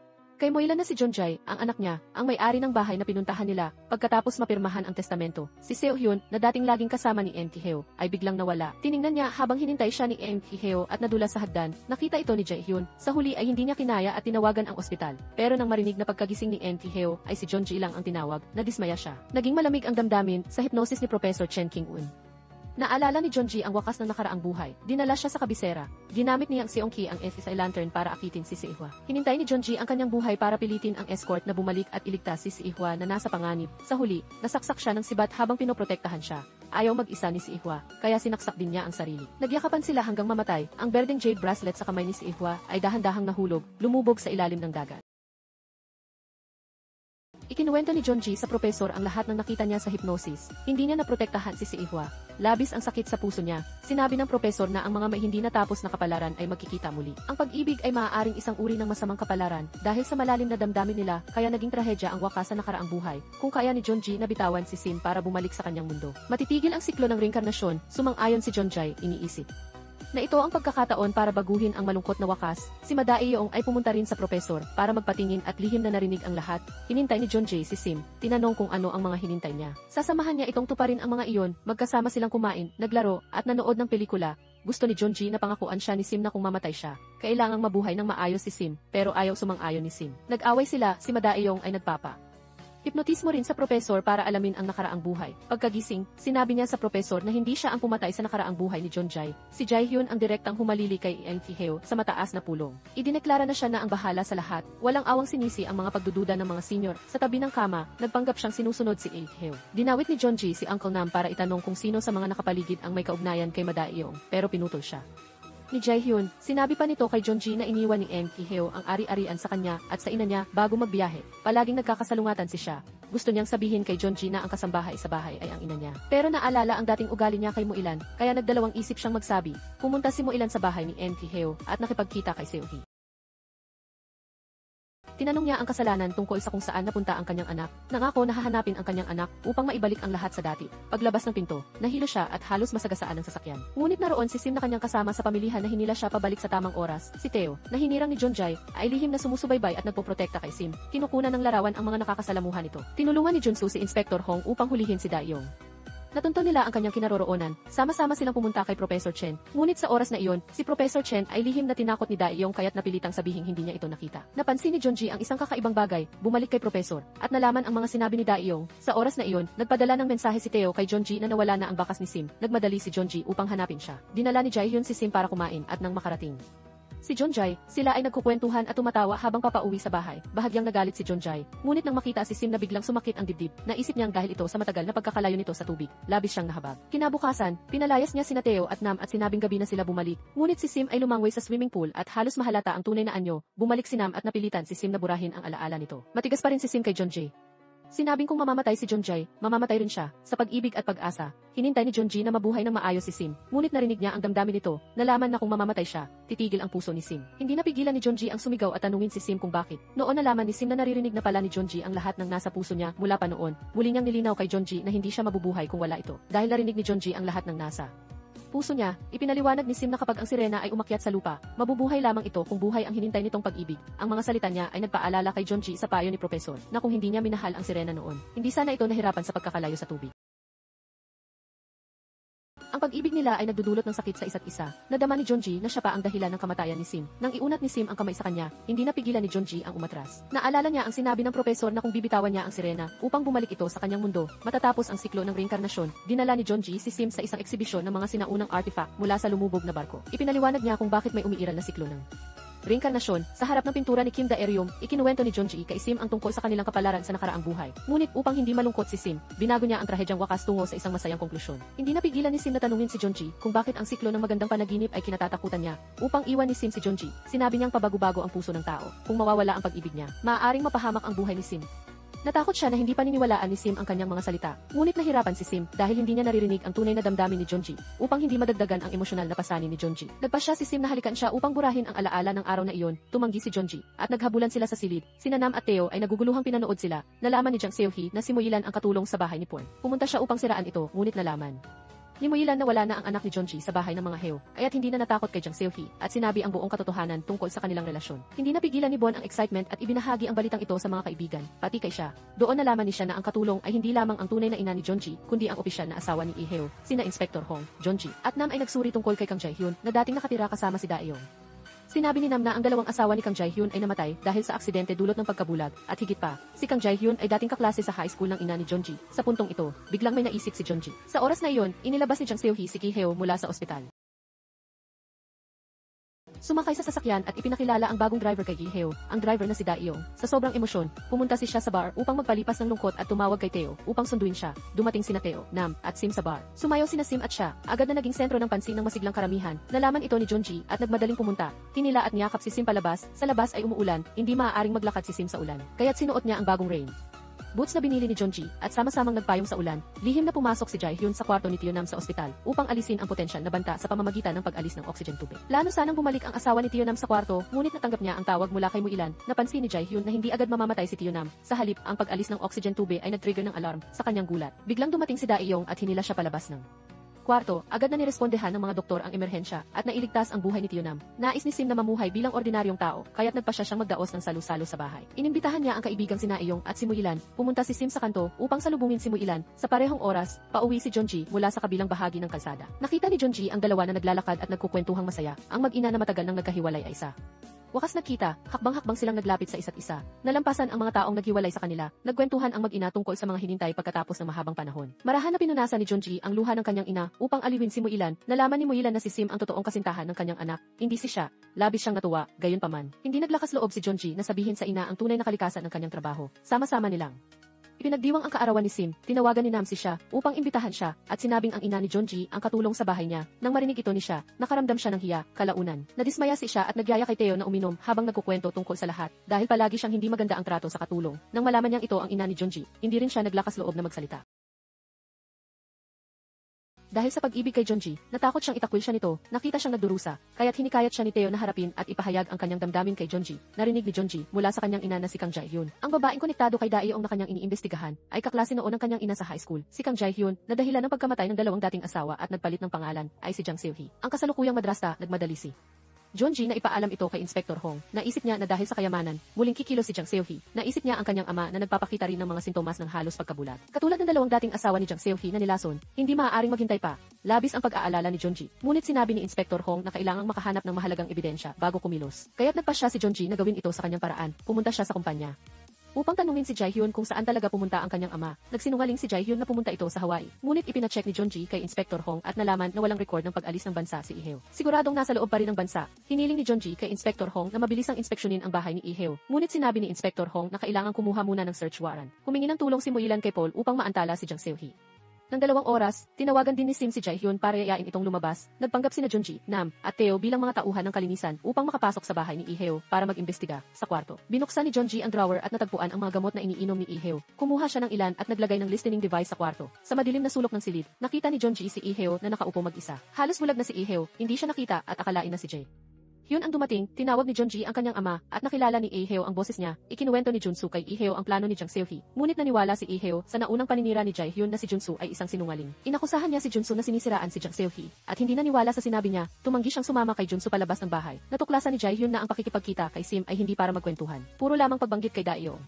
kay Moilan na si Jonjay, ang anak niya, ang may-ari ng bahay na pinuntahan nila, pagkatapos mapirmahan ang testamento. Si Seohyun, na dating laging kasama ni Theo, ay biglang nawala. Tiningnan niya habang hinintay siya ni Theo at nadula sa hagdan. Nakita ito ni Jaehyun. Sa huli ay hindi niya kinaya at tinawagan ang ospital. Pero nang marinig na pagkagising ni Theo, ay si Jonji lang ang tinawag, nadismaya siya. Naging malamig ang damdamin sa hypnosis ni Professor Chen King-un. Naalala ni Jonji ang wakas ng nakaraang buhay. Dinala siya sa kabisera. Ginamit niya ang Seong-ki ang SSI lantern para akitin si Seihwa. Hinintay ni Jonji ang kanyang buhay para pilitin ang escort na bumalik at iligtas si Seihwa na nasa panganib. Sa huli, nasaksak siya ng sibat habang pinoprotektahan siya. Ayaw mag-isa ni Seihwa, kaya sinaksak din niya ang sarili. Nagyakapan sila hanggang mamatay. Ang berdeng jade bracelet sa kamay ni Seihwa ay dahan-dahang nahulog, lumubog sa ilalim ng dagat. Ikinuwento ni Jonji sa propesor ang lahat ng nakita niya sa hypnosis. Hindi niya naprotektahan si Seihwa. Labis ang sakit sa puso niya. Sinabi ng propesor na ang mga may hindi natapos na kapalaran ay magkikita muli. Ang pag-ibig ay maaaring isang uri ng masamang kapalaran dahil sa malalim na damdamin nila kaya naging trahedya ang wakas sa nakaraang buhay. Kung kaya ni Jonji na bitawan si Sim para bumalik sa kanyang mundo, matitigil ang siklo ng reinkarnasyon, sumang-ayon si Jonjay, iniisip na ito ang pagkakataon para baguhin ang malungkot na wakas. Si Madaiyong ay pumunta rin sa propesor para magpatingin at lihim na narinig ang lahat. Hinintay ni Jonjay si Sim, tinanong kung ano ang mga hinintay niya. Sasamahan niya itong tuparin ang mga iyon, magkasama silang kumain, naglaro, at nanood ng pelikula. Gusto ni Jonji na pangakuan siya ni Sim na kung mamatay siya, kailangang mabuhay ng maayos si Sim, pero ayaw sumang-ayon ni Sim. Nag-away sila, si Madaiyong ay nagpapa hipnotismo rin sa propesor para alamin ang nakaraang buhay. Pagkagising, sinabi niya sa propesor na hindi siya ang pumatay sa nakaraang buhay ni Jonjay. Si Jaehyun ang direktang humalili kay Theo sa mataas na pulong. Idineklara na siya na ang bahala sa lahat. Walang awang sinisi ang mga pagdududa ng mga senior. Sa tabi ng kama, nagpanggap siyang sinusunod si Theo. Dinawit ni Jonji si Uncle Nam para itanong kung sino sa mga nakapaligid ang may kaugnayan kay Madaiyong, pero pinutol siya ni Jaehyun. Sinabi pa nito kay Jonji na iniwan ni Theo ang ari-arian sa kanya at sa ina niya bago magbiyahe. Palaging nagkakasalungatan si siya. Gusto niyang sabihin kay Jonji na ang kasambahay sa bahay ay ang ina niya. Pero naalala ang dating ugali niya kay Moilan, kaya nagdalawang isip siyang magsabi. Pumunta si Moilan sa bahay ni Theo at nakipagkita kay Seohee. Tinanong niya ang kasalanan tungkol sa kung saan napunta ang kanyang anak. Nangako na hahanapin ang kanyang anak upang maibalik ang lahat sa dati. Paglabas ng pinto, nahilo siya at halos masagasaan ng sasakyan. Ngunit naroon si Sim na kanyang kasama sa pamilihan na hinila siya pabalik sa tamang oras. Si Theo, na hinirang ni Jonjay, ay lihim na sumusubaybay at nagpoprotekta kay Sim. Kinukunan ng larawan ang mga nakakasalamuhan nito. Tinulungan ni Junsu si Inspector Hong upang hulihin si Daiyong. Natunto nila ang kanyang kinaroroonan, sama-sama silang pumunta kay Professor Chen. Ngunit sa oras na iyon, si Professor Chen ay lihim na tinakot ni Daeyong kaya't napilitang sabihing hindi niya ito nakita. Napansin ni Junji ang isang kakaibang bagay, bumalik kay Professor, at nalaman ang mga sinabi ni Daeyong. Sa oras na iyon, nagpadala ng mensahe si Teo kay Junji na nawala na ang bakas ni Sim. Nagmadali si Junji upang hanapin siya. Dinala ni Jaehyun si Sim para kumain at nang makarating si Junjai, sila ay nagkukwentuhan at tumatawa habang papauwi sa bahay. Bahagyang nagalit si Junjai. Ngunit nang makita si Sim na biglang sumakit ang dibdib, naisip niyang dahil ito sa matagal na pagkakalayo nito sa tubig, labis siyang nahabag. Kinabukasan, pinalayas niya sina Teo at Nam at sinabing gabi na sila bumalik. Ngunit si Sim ay lumangway sa swimming pool at halos mahalata ang tunay na anyo. Bumalik si Nam at napilitan si Sim na burahin ang alaala nito. Matigas pa rin si Sim kay Junji. Sinabing kung mamamatay si Junjai, mamamatay rin siya. Sa pag-ibig at pag-asa, hinintay ni Junji na mabuhay ng maayos si Sim. Ngunit narinig niya ang damdamin nito, nalaman na kung mamamatay siya, titigil ang puso ni Sim. Hindi napigilan ni Junji ang sumigaw at tanungin si Sim kung bakit. Noon nalaman ni Sim na naririnig na pala ni Junji ang lahat ng nasa puso niya mula pa noon. Muli niyang nilinaw kay Junji na hindi siya mabubuhay kung wala ito. Dahil narinig ni Junji ang lahat ng nasa puso niya, ipinaliwanag ni Sim na kapag ang sirena ay umakyat sa lupa, mabubuhay lamang ito kung buhay ang hinintay nitong pag-ibig. Ang mga salita niya ay nagpaalala kay Junji sa payo ni Professor na kung hindi niya minahal ang sirena noon, hindi sana ito nahirapan sa pagkakalayo sa tubig. Ang pag-ibig nila ay nagdudulot ng sakit sa isa't isa. Nadama ni Junji na siya pa ang dahilan ng kamatayan ni Sim. Nang iunat ni Sim ang kamay sa kanya, hindi napigilan ni Junji ang umatras. Naalala niya ang sinabi ng propesor na kung bibitawan niya ang sirena upang bumalik ito sa kanyang mundo, matatapos ang siklo ng reinkarnasyon. Dinala ni Junji si Sim sa isang eksibisyon ng mga sinaunang artifact mula sa lumubog na barko. Ipinaliwanag niya kung bakit may umiiral na siklo ng reinkarnasyon. Sa harap ng pintura ni Kim Daeryum, ikinuwento ni Junji kay Sim ang tungkol sa kanilang kapalaran sa nakaraang buhay. Ngunit upang hindi malungkot si Sim, binago niya ang trahedyang wakas tungo sa isang masayang konklusyon. Hindi napigilan ni Sim na tanungin si Junji kung bakit ang siklo ng magandang panaginip ay kinatatakutan niya. Upang iwan ni Sim si Junji, sinabi niyang pabago-bago ang puso ng tao. Kung mawawala ang pag-ibig niya, maaaring mapahamak ang buhay ni Sim. Natakot siya na hindi paniniwalaan ni Sim ang kanyang mga salita. Ngunit nahirapan si Sim dahil hindi niya naririnig ang tunay na damdamin ni Junji upang hindi madagdagan ang emosyonal na pasanin ni Junji. Nagpasya si Sim na halikan siya upang burahin ang alaala ng araw na iyon. Tumanggi si Junji at naghabulan sila sa silid. Sina Nam at Teo ay naguguluhang pinanood sila. Nalaman ni Jang Seohee na si Moilan ang katulong sa bahay ni Porn. Pumunta siya upang siraan ito, ngunit nalaman ni Moilan na wala na ang anak ni Junji sa bahay ng mga Heo, kaya't hindi na natakot kay Jang Seohee at sinabi ang buong katotohanan tungkol sa kanilang relasyon. Hindi napigilan ni Bon ang excitement at ibinahagi ang balitang ito sa mga kaibigan, pati kay siya. Doon nalaman ni siya na ang katulong ay hindi lamang ang tunay na ina ni Junji, kundi ang opisyal na asawa ni Lee Heo, sina Inspector Hong, Junji, at Nam ay nagsuri tungkol kay Kang Jae-hyun na dating nakatira kasama si Daeyong. Sinabi ni Nam na ang dalawang asawa ni Kang Jae-hyun ay namatay dahil sa aksidente dulot ng pagkabulag, at higit pa, si Kang Jae-hyun ay dating kaklase sa high school ng ina ni Junji. Sa puntong ito, biglang may naisip si Junji. Sa oras na iyon, inilabas ni Jang Seohee si Ki Heo mula sa ospital. Sumakay sa sasakyan at ipinakilala ang bagong driver kay Ki Heo, ang driver na si Daeyong. Sa sobrang emosyon, pumunta si siya sa bar upang magpalipas ng lungkot at tumawag kay Teo upang sunduin siya. Dumating sina Teo, Nam, at Sim sa bar. Sumayaw sina Sim at siya, agad na naging sentro ng pansin ng masiglang karamihan. Nalaman ito ni Junji at nagmadaling pumunta. Hinila at niyakap si Sim palabas. Sa labas ay umuulan, hindi maaaring maglakad si Sim sa ulan. Kaya't sinuot niya ang bagong rain boots na binili ni Junji at sama-samang nagpayong sa ulan. Lihim na pumasok si Jae-hyun sa kwarto ni Teo-nam sa ospital upang alisin ang potensyal na banta sa pamamagitan ng pag-alis ng oxygen tube. Plano sanang bumalik ang asawa ni Teo-nam sa kwarto, ngunit natanggap niya ang tawag mula kay Moilan. Napansin ni Jae-hyun na hindi agad mamamatay si Teo-nam. Sa halip, ang pag-alis ng oxygen tube ay nag-trigger ng alarm sa kanyang gulat. Biglang dumating si Daeyong at hinila siya palabas ng kwarto. Agad na nirespondehan ng mga doktor ang emerhensya at nailigtas ang buhay ni Teo-nam. Nais ni Sim na mamuhay bilang ordinaryong tao, kaya't nagpasya siyang magdaos ng salu-salo sa bahay. Inimbitahan niya ang kaibigang si Naeyong at si Moilan. Pumunta si Sim sa kanto upang salubungin si Moilan. Sa parehong oras, pauwi si Junji mula sa kabilang bahagi ng kalsada. Nakita ni Junji ang dalawa na naglalakad at nagkukwentuhang masaya. Ang mag-ina na matagal nang nagkahiwalay ay sa wakas nagkita, hakbang-hakbang silang naglapit sa isa't isa. Nalampasan ang mga taong naghiwalay sa kanila. Nagkwentuhan ang mag-ina tungkol sa mga hinintay pagkatapos ng mahabang panahon. Marahan na pinunasan ni Junji ang luha ng kanyang ina upang aliwin si Moilan. Nalaman ni Moilan na si Sim ang totoong kasintahan ng kanyang anak, hindi si siya. Labis siyang natuwa, gayunpaman. Hindi naglakas loob si Junji na sabihin sa ina ang tunay na kalikasan ng kanyang trabaho. Sama-sama nilang ipinagdiwang ang kaarawan ni Sim, tinawagan ni Nam si siya upang imbitahan siya, at sinabing ang ina ni Junji ang katulong sa bahay niya. Nang marinig ito ni siya, nakaramdam siya ng hiya, kalaunan. Nadismaya si siya at nagyaya kay Teo na uminom habang nagkukwento tungkol sa lahat, dahil palagi siyang hindi maganda ang trato sa katulong. Nang malaman niyang ito ang ina ni Junji, hindi rin siya naglakas loob na magsalita. Dahil sa pag-ibig kay Junji, natakot siyang itakwil siya nito, nakita siyang nagdurusa, kaya't hinikayat siya ni Teo na harapin at ipahayag ang kanyang damdamin kay Junji. Narinig ni Junji mula sa kanyang ina na si Kang Jae-hyun. Ang babaeng konektado kay Daeyong na kanyang iniimbestigahan ay kaklase noon ng kanyang ina sa high school. Si Kang Jae-hyun, na dahilan ng pagkamatay ng dalawang dating asawa at nagpalit ng pangalan, ay si Jang Seohee. Ang kasalukuyang madrasta, nagmadali si Junji na ipaalam ito kay Inspector Hong. Naisip niya na dahil sa kayamanan, muling kikilos si Jang Seohee. Naisip niya ang kanyang ama na nagpapakita rin ng mga sintomas ng halos pagkabulag. Katulad ng dalawang dating asawa ni Jang Seohee na nilason, hindi maaaring maghintay pa. Labis ang pag-aalala ni Junji. Ngunit sinabi ni Inspector Hong na kailangang makahanap ng mahalagang ebidensya bago kumilos. Kaya't nagpasya si Junji na gawin ito sa kanyang paraan. Pumunta siya sa kumpanya upang tanungin si Jae-hyun kung saan talaga pumunta ang kanyang ama. Nagsinungaling si Jae-hyun na pumunta ito sa Hawaii. Ngunit ipinacheck ni Junji kay Inspector Hong at nalaman na walang record ng pag-alis ng bansa si Lee-heo. Siguradong nasa loob pa rin ng bansa. Hiniling ni Junji kay Inspector Hong na mabilisang inspeksyonin ang bahay ni Lee-heo. Ngunit sinabi ni Inspector Hong na kailangang kumuha muna ng search warrant. Humingi ng tulong si Mo-ilan kay Paul upang maantala si Jang Seohee. Nang 2 oras, tinawagan din ni Sim si Jae-hyun para yayain itong lumabas. Nagpanggap sina Junji, Nam, at Theo bilang mga tauhan ng kalinisan upang makapasok sa bahay ni Lee-heo para mag-imbestiga sa kwarto. Binuksan ni Junji ang drawer at natagpuan ang mga gamot na iniinom ni Lee-heo. Kumuha siya ng ilan at naglagay ng listening device sa kwarto. Sa madilim na sulok ng silid, nakita ni Junji si Lee-heo na nakaupo mag-isa. Halos bulag na si Lee-heo, hindi siya nakita at akalain na si Jae. Hyun ang dumating, tinawag ni Junji ang kanyang ama at nakilala ni Lee-heo ang boses niya. Ikinuwento ni Junsu kay Lee-heo ang plano ni Jang Seohee. Ngunit naniwala si Lee-heo sa naunang paninira ni Jae-hyun na si Junsu ay isang sinungaling. Inakusahan niya si Junsu na sinisiraan si Jang Seohee at hindi naniwala sa sinabi niya. Tumanggi siyang sumama kay Junsu palabas ng bahay. Natuklasan ni Jae-hyun na ang pakikipagkita kay Sim ay hindi para magkwentuhan. Puro lamang pagbanggit kay Dae-yeong.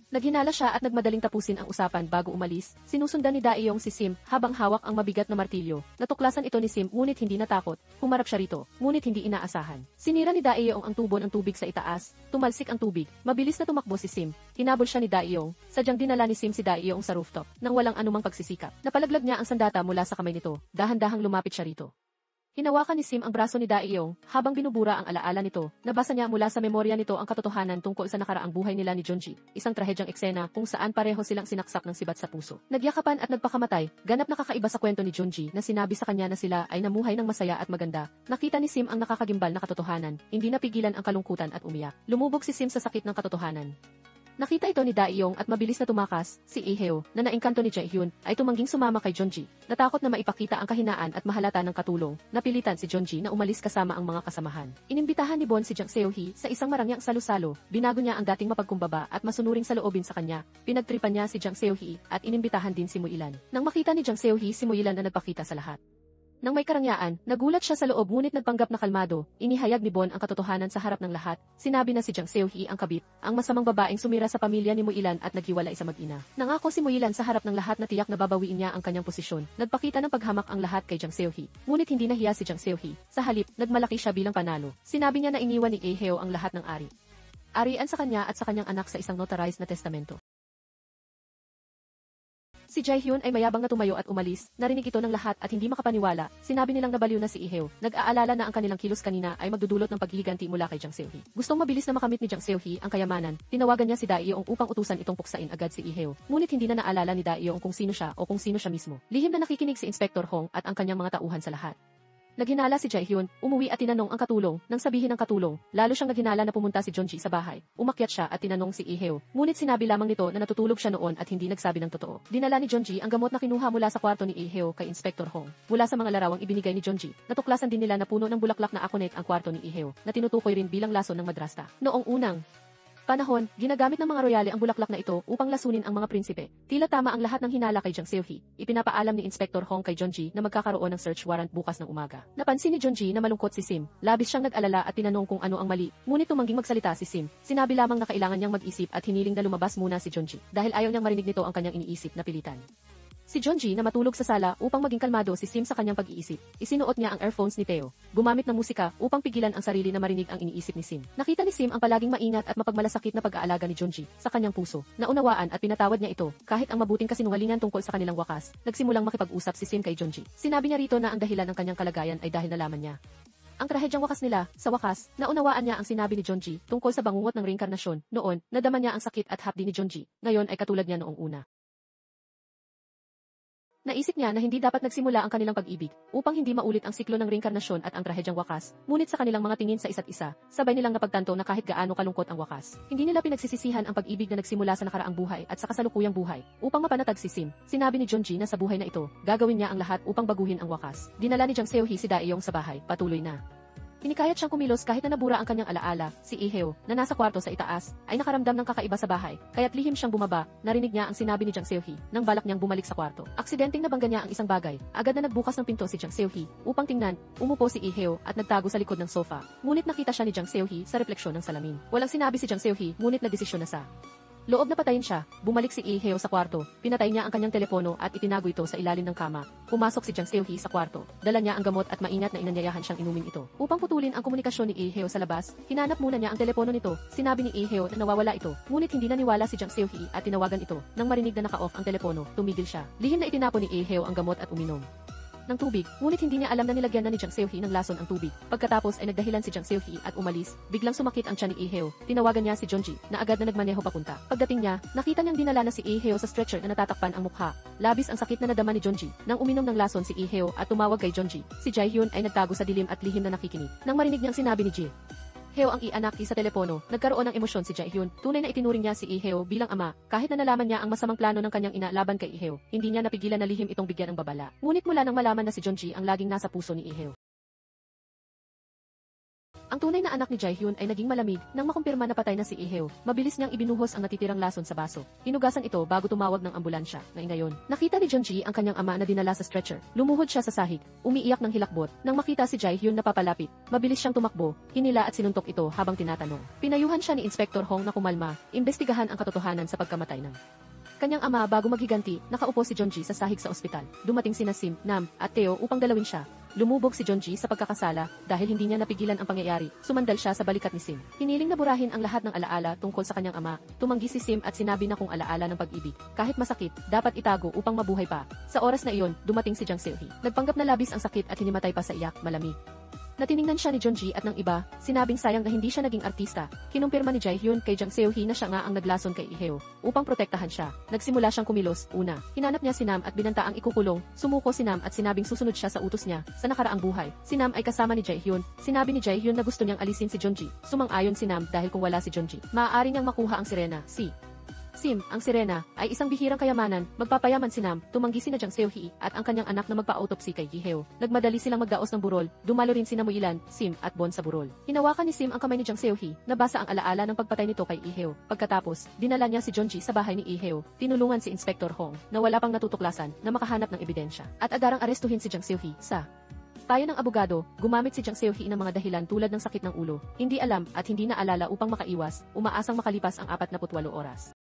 Naghinala siya at nagmadaling tapusin ang usapan bago umalis. Sinusundan ni Dae-yeong si Sim habang hawak ang mabigat na martilyo. Natuklasan ito ni Sim ngunit hindi natakot. Humarap siya rito, ngunit hindi inaasahan. Sinira ni Dae-yeong ang tubo ng tubig sa itaas. Tumalsik ang tubig. Mabilis na tumakbo si Sim. Hinabol siya ni Dae-yeong. Sadyang dinala ni Sim si Dae-yeong sa rooftop nang walang anumang pagsisikap. Napalaglag niya ang sandata mula sa kamay nito. Dahan-dahang lumapit siya rito. Hinawakan ni Sim ang braso ni Dae-yeong habang binubura ang alaala nito. Nabasa niya mula sa memorya nito ang katotohanan tungkol sa nakaraang buhay nila ni Junji, isang trahedyang eksena kung saan pareho silang sinaksak ng sibat sa puso. Nagyakapan at nagpakamatay, ganap na kakaiba sa kwento ni Junji na sinabi sa kanya na sila ay namuhay ng masaya at maganda. Nakita ni Sim ang nakakagimbal na katotohanan, hindi napigilan ang kalungkutan at umiyak. Lumubog si Sim sa sakit ng katotohanan. Nakita ito ni Dae-yeong at mabilis na tumakas, si Lee-heo, na naengkanto ni Jae-hyun, ay tumangging sumama kay Junji. Natakot na maipakita ang kahinaan at mahalata ng katulong, napilitan si Junji na umalis kasama ang mga kasamahan. Inimbitahan ni Bon si Jang Seohee sa isang marangyang salo-salo, binago niya ang dating mapagkumbaba at masunuring saloobin sa kanya. Pinagtripan niya si Jang Seohee at inimbitahan din si Mo-ilan. Nang makita ni Jang Seohee si Mo-ilan na nagpakita sa lahat. Nang may karangyaan, nagulat siya sa loob ngunit nagpanggap na kalmado. Inihayag ni Bon ang katotohanan sa harap ng lahat. Sinabi na si Jang Seohee ang kabit, ang masamang babaeng sumira sa pamilya ni Mo-ilan at naghiwalay sa mag-ina. Nangako si Mo-ilan sa harap ng lahat na tiyak na babawiin niya ang kanyang posisyon. Nagpakita ng paghamak ang lahat kay Jang Seohee. Ngunit hindi nahiya si Jang Seohee. Sa halip, nagmalaki siya bilang panalo. Sinabi niya na iniwan ni Lee-heo ang lahat ng ari. Arian sa kanya at sa kanyang anak sa isang notarized na testamento. Si Jae-hyun ay mayabang na tumayo at umalis. Narinig ito ng lahat at hindi makapaniwala. Sinabi nilang nabaliw na si Lee-heo. Nag-aalala na ang kanilang kilos kanina ay magdudulot ng paghihiganti mula kay Jang Seohee. Gustong mabilis na makamit ni Jang Seohee ang kayamanan. Tinawagan niya si Dae-yeong upang utusan itong puksain agad si Lee-heo. Ngunit hindi na naalala ni Dae-yeong kung sino siya o kung sino siya mismo. Lihim na nakikinig si Inspector Hong at ang kanyang mga tauhan sa lahat. Naghinala si Jae-hyun, umuwi at tinanong ang katulong. Nang sabihin ng katulong, lalo siyang naghinala na pumunta si Junji sa bahay. Umakyat siya at tinanong si Lee-heo. Ngunit sinabi lamang nito na natutulog siya noon at hindi nagsabi ng totoo. Dinala ni Junji ang gamot na kinuha mula sa kwarto ni Lee-heo kay Inspector Hong. Mula sa mga larawang ibinigay ni Junji, natuklasan din nila na puno ng bulaklak na akonek ang kwarto ni Lee-heo, na tinutukoy rin bilang lason ng madrasta. Noong unang panahon, ginagamit ng mga royale ang bulaklak na ito upang lasunin ang mga prinsipe. Tila tama ang lahat ng hinala kay Jang Seohee. Ipinapaalam ni Inspector Hong kay Junji na magkakaroon ng search warrant bukas ng umaga. Napansin ni Junji na malungkot si Sim. Labis siyang nag-alala at tinanong kung ano ang mali. Ngunit tumangging magsalita si Sim. Sinabi lamang na kailangan niyang mag-isip at hiniling na lumabas muna si Junji dahil ayaw niyang marinig nito ang kanyang iniisip na pilitan. Si Junji na matulog sa sala upang maging kalmado si Sim sa kanyang pag-iisip. Isinuot niya ang earphones ni Theo. Gumamit ng musika upang pigilan ang sarili na marinig ang iniisip ni Sim. Nakita ni Sim ang palaging maingat at mapagmalasakit na pag-aalaga ni Junji sa kanyang puso. Naunawaan at pinatawad niya ito kahit ang mabuting kasinungalingan tungkol sa kanilang wakas. Nagsimulang makipag-usap si Sim kay Junji. Sinabi niya rito na ang dahilan ng kanyang kalagayan ay dahil nalaman niya ang trahedyang wakas nila. Sa wakas, naunawaan niya ang sinabi ni Junji tungkol sa bangungot ng reinkarnasyon. Noon, nadama niya ang sakit at hapdi ni Junji. Ngayon ay katulad niya noong una. Naisip niya na hindi dapat nagsimula ang kanilang pag-ibig upang hindi maulit ang siklo ng reinkarnasyon at ang trahedyang wakas. Ngunit sa kanilang mga tingin sa isa't isa, sabay nilang napagtanto na kahit gaano kalungkot ang wakas, hindi nila pinagsisisihan ang pag-ibig na nagsimula sa nakaraang buhay at sa kasalukuyang buhay upang mapanatag si Sim. Sinabi ni Junji na sa buhay na ito, gagawin niya ang lahat upang baguhin ang wakas. Dinala ni Jang Seohee si Dae-yeong sa bahay, patuloy na Hinikayat siyang kumilos kahit na nabura ang kanyang alaala. Si Iheo, na nasa kwarto sa itaas, ay nakaramdam ng kakaiba sa bahay, kaya't lihim siyang bumaba. Narinig niya ang sinabi ni Jang Seohee nang balak niyang bumalik sa kwarto. Aksidenteng nabangga niya ang isang bagay. Agad na nagbukas ng pinto si Jang Seohee upang tingnan. Umupo si Iheo at nagtago sa likod ng sofa. Ngunit nakita siya ni Jang Seohee sa refleksyon ng salamin. Walang sinabi si Jang Seohee, ngunit nagdesisyon na sa loob na patayin siya. Bumalik si Iheo sa kwarto, pinatay niya ang kanyang telepono at itinago ito sa ilalim ng kama. Pumasok si Jang Seohee sa kwarto. Dala niya ang gamot at maingat na inanyayahan siyang inumin ito. Upang putulin ang komunikasyon ni Iheo sa labas, hinanap muna niya ang telepono nito. Sinabi ni Iheo na nawawala ito, ngunit hindi naniwala si Jang Seohee at tinawagan ito. Nang marinig na naka-off ang telepono, tumigil siya. Lihim na itinapon ni Iheo ang gamot at uminom ng tubig, ngunit hindi niya alam na nilagyan na ni Jang Seohee ng lason ang tubig. Pagkatapos ay nagdahilan si Jang Seohee at umalis. Biglang sumakit ang tiyan ni Iheo. Tinawagan niya si Jeonji, na agad na nagmaneho papunta. Pagdating niya, nakita niyang dinala na si Iheo sa stretcher na natatakpan ang mukha. Labis ang sakit na nadama ni Jeonji. Nang uminom ng lason si Iheo at tumawag kay Jeonji, si Jaehyun ay nagtago sa dilim at lihim na nakikinig. Nang marinig niyang sinabi ni Iheo ang i-anak sa telepono, nagkaroon ng emosyon si Jaehyun. Tunay na itinuring niya si Iheo bilang ama, kahit na nalaman niya ang masamang plano ng kanyang ina laban kay Iheo. Hindi niya napigilan na lihim itong bigyan ng babala. Ngunit mula nang malaman na si Jeonji ang laging nasa puso ni Iheo, ang tunay na anak ni Jaehyun ay naging malamig nang makumpirma na patay na si Iheo. Mabilis niyang ibinuhos ang natitirang lason sa baso. Hinugasan ito bago tumawag ng ambulansya. Ngayon, nakita ni Jeonji ang kanyang ama na dinala sa stretcher. Lumuhod siya sa sahig, umiiyak ng hilakbot. Nang makita si Jaehyun na papalapit, mabilis siyang tumakbo, hinila at sinuntok ito habang tinatanong. Pinayuhan siya ni Inspector Hong na kumalma, imbestigahan ang katotohanan sa pagkamatay ng kanyang ama. Bago maghiganti, nakaupo si Jeonji sa sahig sa ospital. Dumating sina Sim, Nam, at Teo upang dalawin siya. Lumubog si Jeonji sa pagkakasala dahil hindi niya napigilan ang pangyayari. Sumandal siya sa balikat ni Sim. Hiniling na burahin ang lahat ng alaala tungkol sa kanyang ama. Tumanggi si Sim at sinabi na kung alaala ng pag-ibig, kahit masakit, dapat itago upang mabuhay pa. Sa oras na iyon, dumating si Jang Seohee. Nagpanggap na labis ang sakit at hinimatay pa sa iyak, malamig. Natiningnan siya ni Jeonji at ng iba, sinabing sayang na hindi siya naging artista. Kinumpirma ni Jaehyun kay Jang Seohee na siya nga ang naglason kay Iheo. Upang protektahan siya, nagsimula siyang kumilos. Una, hinanap niya si Nam at binantaang ikukulong. Sumuko si Nam at sinabing susunod siya sa utos niya sa nakaraang buhay. Si Nam ay kasama ni Jaehyun. Sinabi ni Jaehyun na gusto niyang alisin si Jeonji. Sumang-ayon si Nam dahil kung wala si Jeonji, maaari niyang makuha ang sirena. Si Sim, ang sirena, ay isang bihirang kayamanan. Magpapayaman si Nam, tumanggi si Jang Seohee at ang kanyang anak na magpa-autopsy kay Iheo. Nagmadali silang magdaos ng burol, dumalo rin sina Muilan, Sim at Bon sa burol. Hinawakan ni Sim ang kamay ni Jang Seohee, nabasa ang alaala ng pagpatay nito kay Iheo. Pagkatapos, dinala niya si Jeonji sa bahay ni Iheo. Tinulungan si Inspector Hong, na wala pang natutuklasan, na makahanap ng ebidensya. At agarang arestuhin si Jang Seohee sa payo ng abogado. Gumamit si Jang Seohee ng mga dahilan tulad ng sakit ng ulo, hindi alam at hindi naalala upang makaiwas, umaasang makalipas ang 48 oras.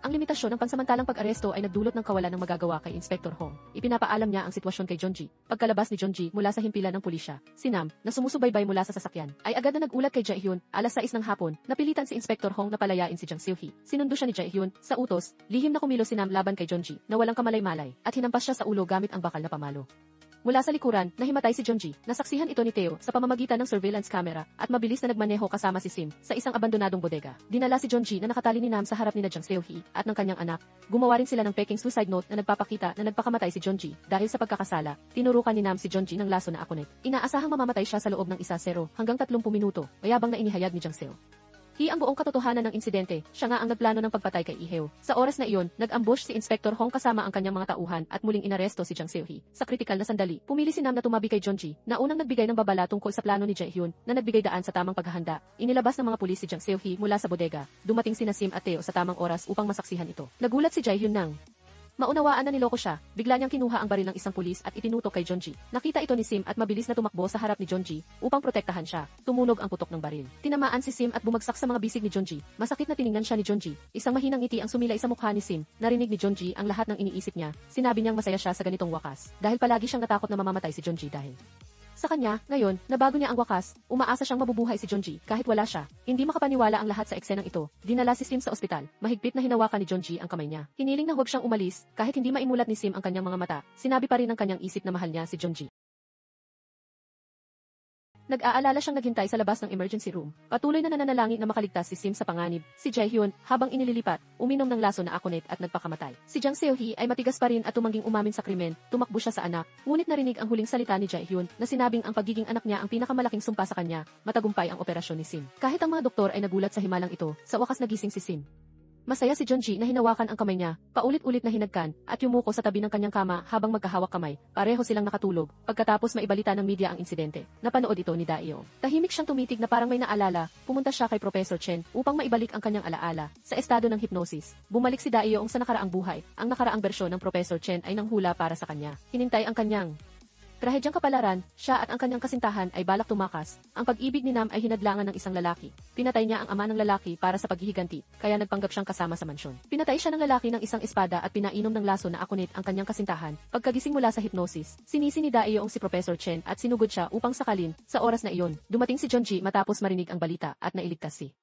Ang limitasyon ng pansamantalang pag-aresto ay nagdulot ng kawalan ng magagawa kay Inspector Hong. Ipinapaalam niya ang sitwasyon kay Jeonji. Pagkalabas ni Jeonji mula sa himpilan ng pulisya, si Nam, na sumusubaybay mula sa sasakyan, ay agad na nagulat kay Jaehyun. Alas 6 ng hapon, napilitan si Inspector Hong na palayain si Jang Seohee. Sinundo siya ni Jaehyun. Sa utos, lihim na kumilos si Nam laban kay Jeonji, na walang kamalay-malay, at hinampas siya sa ulo gamit ang bakal na pamalo. Mula sa likuran, nahimatay si Jeonji. Nasaksihan ito ni Teo sa pamamagitan ng surveillance camera at mabilis na nagmaneho kasama si Sim sa isang abandonadong bodega. Dinala si Jeonji na nakatali ni Nam sa harap ni Jang Seohee at ng kanyang anak. Gumawa rin sila ng peking suicide note na nagpapakita na nagpakamatay si Jeonji dahil sa pagkakasala. Tinurukan ni Nam si Jeonji ng laso na akunet. Inaasahang mamamatay siya sa loob ng 1-0 hanggang 30 minuto. Mayabang na inihayag ni Jang Seohee ang buong katotohanan ng insidente. Siya nga ang nagplano ng pagpatay kay Iheo. Sa oras na iyon, nag-ambush si Inspector Hong kasama ang kanyang mga tauhan at muling inaresto si Jang Seohee. Sa kritikal na sandali, pumili si Nam na tumabi kay Jeonji, na unang nagbigay ng babala tungkol sa plano ni Jaehyun, na nagbigay daan sa tamang paghahanda. Inilabas ng mga pulis si Jang Seohee mula sa bodega. Dumating sina Sim at Teo sa tamang oras upang masaksihan ito. Nagulat si Jaehyun nang maunawaan na niloko siya. Bigla niyang kinuha ang baril ng isang pulis at itinutok kay Jeonji. Nakita ito ni Sim at mabilis na tumakbo sa harap ni Jeonji upang protektahan siya. Tumunog ang putok ng baril. Tinamaan si Sim at bumagsak sa mga bisig ni Jeonji. Masakit na tiningnan siya ni Jeonji. Isang mahinang ngiti ang sumilay sa mukha ni Sim. Narinig ni Jeonji ang lahat ng iniisip niya. Sinabi niyang masaya siya sa ganitong wakas dahil palagi siyang natakot na mamamatay si Jeonji dahil sa kanya. Ngayon, nabago niya ang wakas, umaasa siyang mabubuhay si Jeonji kahit wala siya. Hindi makapaniwala ang lahat sa eksenang ito. Dinala si Sim sa ospital. Mahigpit na hinawakan ni Jeonji ang kamay niya. Hiniling na huwag siyang umalis, kahit hindi maimulat ni Sim ang kanyang mga mata. Sinabi pa rin ng kanyang isip na mahal niya si Jeonji. Nag-aalala siyang naghintay sa labas ng emergency room. Patuloy na nananalangin na makaligtas si Sim sa panganib. Si Jaehyun, habang inililipat, uminom ng laso na akunet at nagpakamatay. Si Jang Seohee ay matigas pa rin at tumangging umamin sa krimen. Tumakbo siya sa anak. Ngunit narinig ang huling salita ni Jaehyun na sinabing ang pagiging anak niya ang pinakamalaking sumpa sa kanya. Matagumpay ang operasyon ni Sim. Kahit ang mga doktor ay nagulat sa himalang ito, sa wakas nagising si Sim. Masaya si Junji na hinawakan ang kamay niya, paulit-ulit na hinagkan, at yumuko sa tabi ng kanyang kama habang magkahawak kamay. Pareho silang nakatulog, pagkatapos maibalita ng media ang insidente. Napanood ito ni Daeyo. Tahimik siyang tumitig na parang may naalala, pumunta siya kay Professor Chen upang maibalik ang kanyang alaala. Sa estado ng hypnosis, bumalik si Daeyo sa nakaraang buhay. Ang nakaraang bersyon ng Professor Chen ay nanghula para sa kanya. Hinintay ang kanyang trahedyang kapalaran, siya at ang kanyang kasintahan ay balak tumakas. Ang pag-ibig ni Nam ay hinadlangan ng isang lalaki. Pinatay niya ang ama ng lalaki para sa paghihiganti, kaya nagpanggap siyang kasama sa mansyon. Pinatay siya ng lalaki ng isang espada at pinainom ng laso na akunit ang kanyang kasintahan. Pagkagising mula sa hypnosis, sinisi ni Daeyo si Professor Chen at sinugod siya upang sakalin. Sa oras na iyon, dumating si Junji matapos marinig ang balita at nailigtas si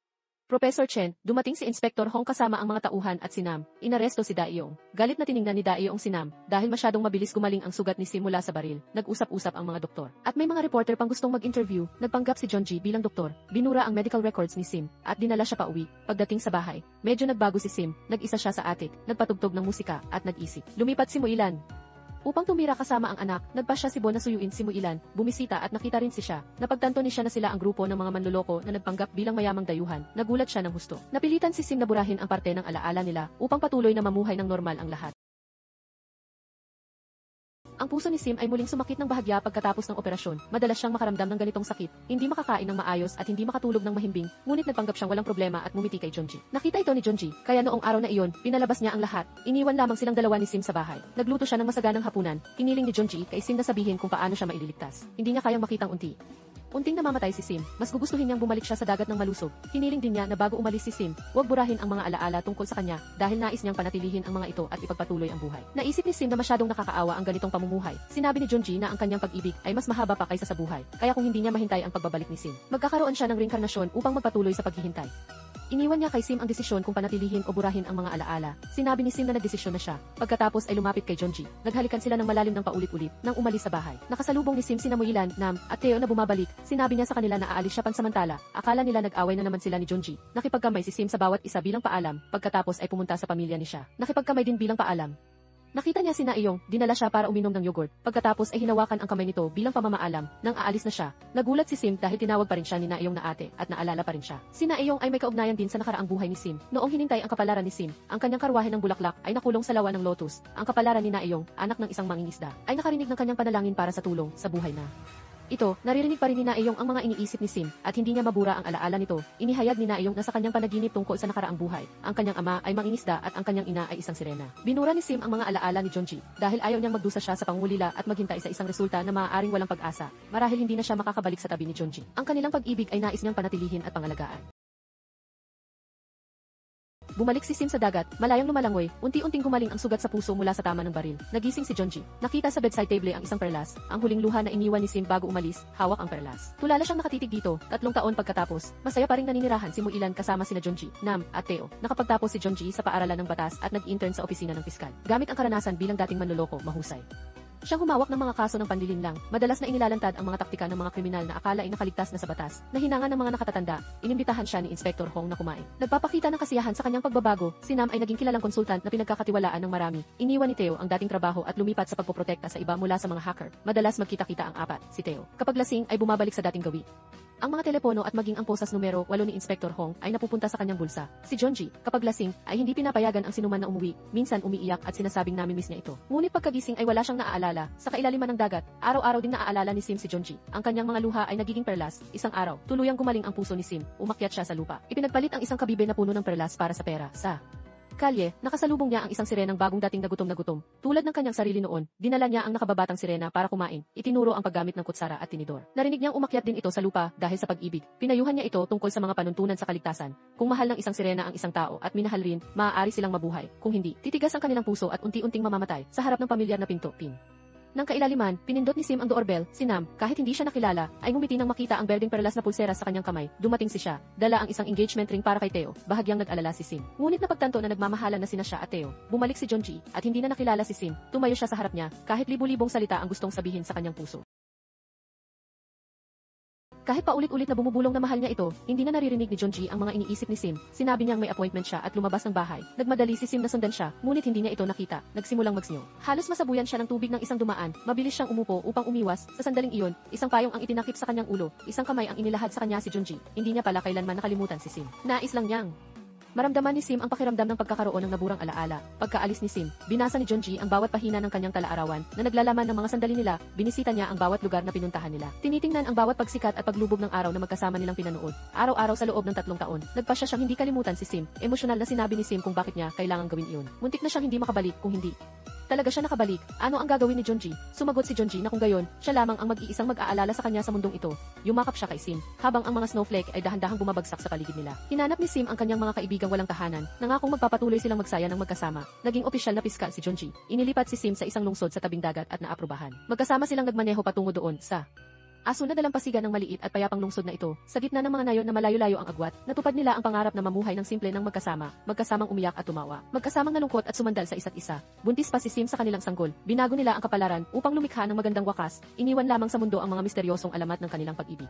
Professor Chen. Dumating si Inspector Hong kasama ang mga tauhan at si Nam. Inaresto si Daeyo. Galit na tiningnan ni Daeyo si Nam dahil masyadong mabilis gumaling ang sugat ni Sim mula sa baril. Nag-usap-usap ang mga doktor. At may mga reporter pang gustong mag-interview. Nagpanggap si Junji bilang doktor. Binura ang medical records ni Sim at dinala siya pauwi. Pagdating sa bahay, medyo nagbago si Sim. Nag-isa siya sa attic, nagpatugtog ng musika at nag-isip. Lumipat si Muilan upang tumira kasama ang anak. Nagpa siya si Bon na suyuin si Muilan, bumisita at nakita rin si siya. Napagtanto ni siya na sila ang grupo ng mga manloloko na nagpanggap bilang mayamang dayuhan. Nagulat siya ng husto. Napilitan si Sim na burahin ang parte ng alaala nila upang patuloy na mamuhay ng normal ang lahat. Ang puso ni Sim ay muling sumakit ng bahagya pagkatapos ng operasyon. Madalas siyang makaramdam ng ganitong sakit, hindi makakain ng maayos at hindi makatulog ng mahimbing, ngunit nagpanggap siyang walang problema at ngumiti kay Junji. Nakita ito ni Junji, kaya noong araw na iyon, pinalabas niya ang lahat. Iniwan lamang silang dalawa ni Sim sa bahay. Nagluto siya ng masaganang hapunan. Hiniling ni Junji kay Sim na sabihin kung paano siya maililigtas. Hindi niya kayang makitang unting namamatay si Sim. Mas gugustuhin niyang bumalik siya sa dagat ng malusog. Hiniling din niya na bago umalis si Sim, huwag burahin ang mga alaala tungkol sa kanya dahil nais niyang panatilihin ang mga ito at ipagpatuloy ang buhay. Naisip ni Sim na masyadong nakakaawa ang ganitong pamumuhay. Sinabi ni Junji na ang kanyang pag-ibig ay mas mahaba pa kaysa sa buhay, kaya kung hindi niya mahintay ang pagbabalik ni Sim, magkakaroon siya ng reinkarnasyon upang magpatuloy sa paghihintay. Iniwan niya kay Sim ang desisyon kung panatilihin o burahin ang mga alaala. Sinabi ni Sim na nagdesisyon na siya. Pagkatapos ay lumapit kay Junji. Naghalikan sila ng malalim ng paulit-ulit nang umalis sa bahay. Nakasalubong ni Sim sina Muilan, Nam, at Teo na bumabalik. Sinabi niya sa kanila na aalis siya pansamantala. Akala nila nag-away na naman sila ni Junji. Nakipagkamay si Sim sa bawat isa bilang paalam. Pagkatapos ay pumunta sa pamilya ni siya. Nakipagkamay din bilang paalam. Nakita niya si Naeyong, dinala siya para uminom ng yogurt. Pagkatapos ay hinawakan ang kamay nito bilang pamamaalam. Nang aalis na siya, nagulat si Sim dahil tinawag pa rin siya ni Naeyong na ate at naalala pa rin siya. Si Naeyong ay may kaugnayan din sa nakaraang buhay ni Sim. Noong hinintay ang kapalaran ni Sim, ang kanyang karwahe ng bulaklak ay nakulong sa lawa ng lotus. Ang kapalaran ni Naeyong, anak ng isang mangingisda, ay nakarinig ng kanyang panalangin para sa tulong sa buhay na ito. Naririnig pa rin ni Naeyong ang mga iniisip ni Sim at hindi niya mabura ang alaala nito. Inihayag ni Naeyong na sa kanyang panaginip tungkol sa nakaraang buhay, ang kanyang ama ay mangingisda at ang kanyang ina ay isang sirena. Binura ni Sim ang mga alaala ni Junji dahil ayaw niyang magdusa siya sa pangulila at maghintay sa isang resulta na maaaring walang pag-asa. Marahil hindi na siya makakabalik sa tabi ni Junji. Ang kanilang pag-ibig ay nais niyang panatilihin at pangalagaan. Bumalik si Sim sa dagat, malayang lumalangoy, unti-unting gumaling ang sugat sa puso mula sa tama ng baril. Nagising si Junji. Nakita sa bedside table ang isang perlas, ang huling luha na iniwan ni Sim bago umalis, hawak ang perlas. Tulala siyang nakatitig dito, 3 taon pagkatapos. Masaya pa ring naninirahan si Muilan kasama sina Junji, Nam, at Teo. Nakapagtapos si Junji sa paaralan ng batas at nag-intern sa opisina ng piskal. Gamit ang karanasan bilang dating manloloko, mahusay siyang humawak ng mga kaso ng panlilinlang. Madalas na inilalantad ang mga taktika ng mga kriminal na akala ay nakaligtas na sa batas. Nahinangan ng mga nakatatanda, inimbitahan siya ni Inspector Hong na kumain. Nagpapakita ng kasiyahan sa kanyang pagbabago, si Nam ay naging kilalang konsultant na pinagkakatiwalaan ng marami. Iniwan ni Teo ang dating trabaho at lumipat sa pagpoprotekta sa iba mula sa mga hacker. Madalas magkita-kita ang apat, si Teo. Kapag lasing ay bumabalik sa dating gawi. Ang mga telepono at maging ang posas numero 8 ni Inspector Hong ay napupunta sa kanyang bulsa. Si Junji, kapag lasing, ay hindi pinapayagan ang sinuman na umuwi. Minsan umiiyak at sinasabing namimiss niya ito. Ngunit pagkagising ay wala siyang naaalala. Sa kailaliman ng dagat, araw-araw din naaalala ni Sim si Junji. Ang kanyang mga luha ay nagiging perlas. Isang araw, tuluyang gumaling ang puso ni Sim. Umakyat siya sa lupa. Ipinagpalit ang isang kabibe na puno ng perlas para sa pera. Sa kalye, nakasalubong niya ang isang sirenang bagong dating na gutom. Tulad ng kanyang sarili noon, dinala niya ang nakababatang sirena para kumain. Itinuro ang paggamit ng kutsara at tinidor. Narinig niyang umakyat din ito sa lupa dahil sa pag-ibig. Pinayuhan niya ito tungkol sa mga panuntunan sa kaligtasan. Kung mahal ng isang sirena ang isang tao at minahal rin, maaari silang mabuhay. Kung hindi, titigas ang kanilang puso at unti-unting mamamatay sa harap ng pamilyar na pinto. Nang kailaliman, pinindot ni Sim ang doorbell. Si Nam, kahit hindi siya nakilala, ay ngumiti nang makita ang berdeng perlas na pulsera sa kanyang kamay. Dumating si siya, dala ang isang engagement ring para kay Teo. Bahagyang nag-alala si Sim. Ngunit napagtanto na nagmamahalan na sina siya at Teo. Bumalik si Junji, at hindi na nakilala si Sim. Tumayo siya sa harap niya, kahit libu-libong salita ang gustong sabihin sa kanyang puso. Kahit paulit-ulit na bumubulong na mahal niya ito, hindi na naririnig ni Junji ang mga iniisip ni Sim. Sinabi niyang may appointment siya at lumabas ng bahay. Nagmadali si Sim na sundan siya, ngunit hindi niya ito nakita. Nagsimulang magsnyo. Halos masabuyan siya ng tubig ng isang dumaan. Mabilis siyang umupo upang umiwas. Sa sandaling iyon, isang payong ang itinakip sa kanyang ulo. Isang kamay ang inilahad sa kanya si Junji. Hindi niya pala kailanman nakalimutan si Sim. Nais lang niyang Maramdaman ni Sim ang pakiramdam ng pagkakaroon ng naburang alaala. Pagkaalis ni Sim, binasa ni Junji ang bawat pahina ng kanyang talaarawan na naglalaman ng mga sandali nila, binisita niya ang bawat lugar na pinuntahan nila. Tinitingnan ang bawat pagsikat at paglubog ng araw na magkasama nilang pinanood. Araw-araw sa loob ng 3 taon, nagpasya siyang hindi kalimutan si Sim. Emosyonal na sinabi ni Sim kung bakit niya kailangang gawin iyon. Muntik na siyang hindi makabalik kung hindi talaga siya nakabalik. Ano ang gagawin ni Junji? Sumagot si Junji na kung gayon, siya lamang ang mag-iisang mag-aalala sa kanya sa mundong ito. Yumakap siya kay Sim, habang ang mga snowflake ay dahan-dahang bumabagsak sa paligid nila. Hinanap ni Sim ang kanyang mga kaibigang walang tahanan, nangakong magpapatuloy silang magsaya ng magkasama. Naging opisyal na piskal si Junji. Inilipat si Sim sa isang lungsod sa tabing dagat at naaprubahan. Magkasama silang nagmaneho patungo doon sa aso na dalampasigan ng maliit at payapang lungsod na ito. Sa gitna ng mga nayon na malayo-layo ang agwat, natupad nila ang pangarap na mamuhay ng simple ng magkasama, magkasamang umiyak at tumawa, magkasamang nalungkot at sumandal sa isa't isa. Buntis pa si Sim sa kanilang sanggol. Binago nila ang kapalaran upang lumikha ng magandang wakas, iniwan lamang sa mundo ang mga misteryosong alamat ng kanilang pag-ibig.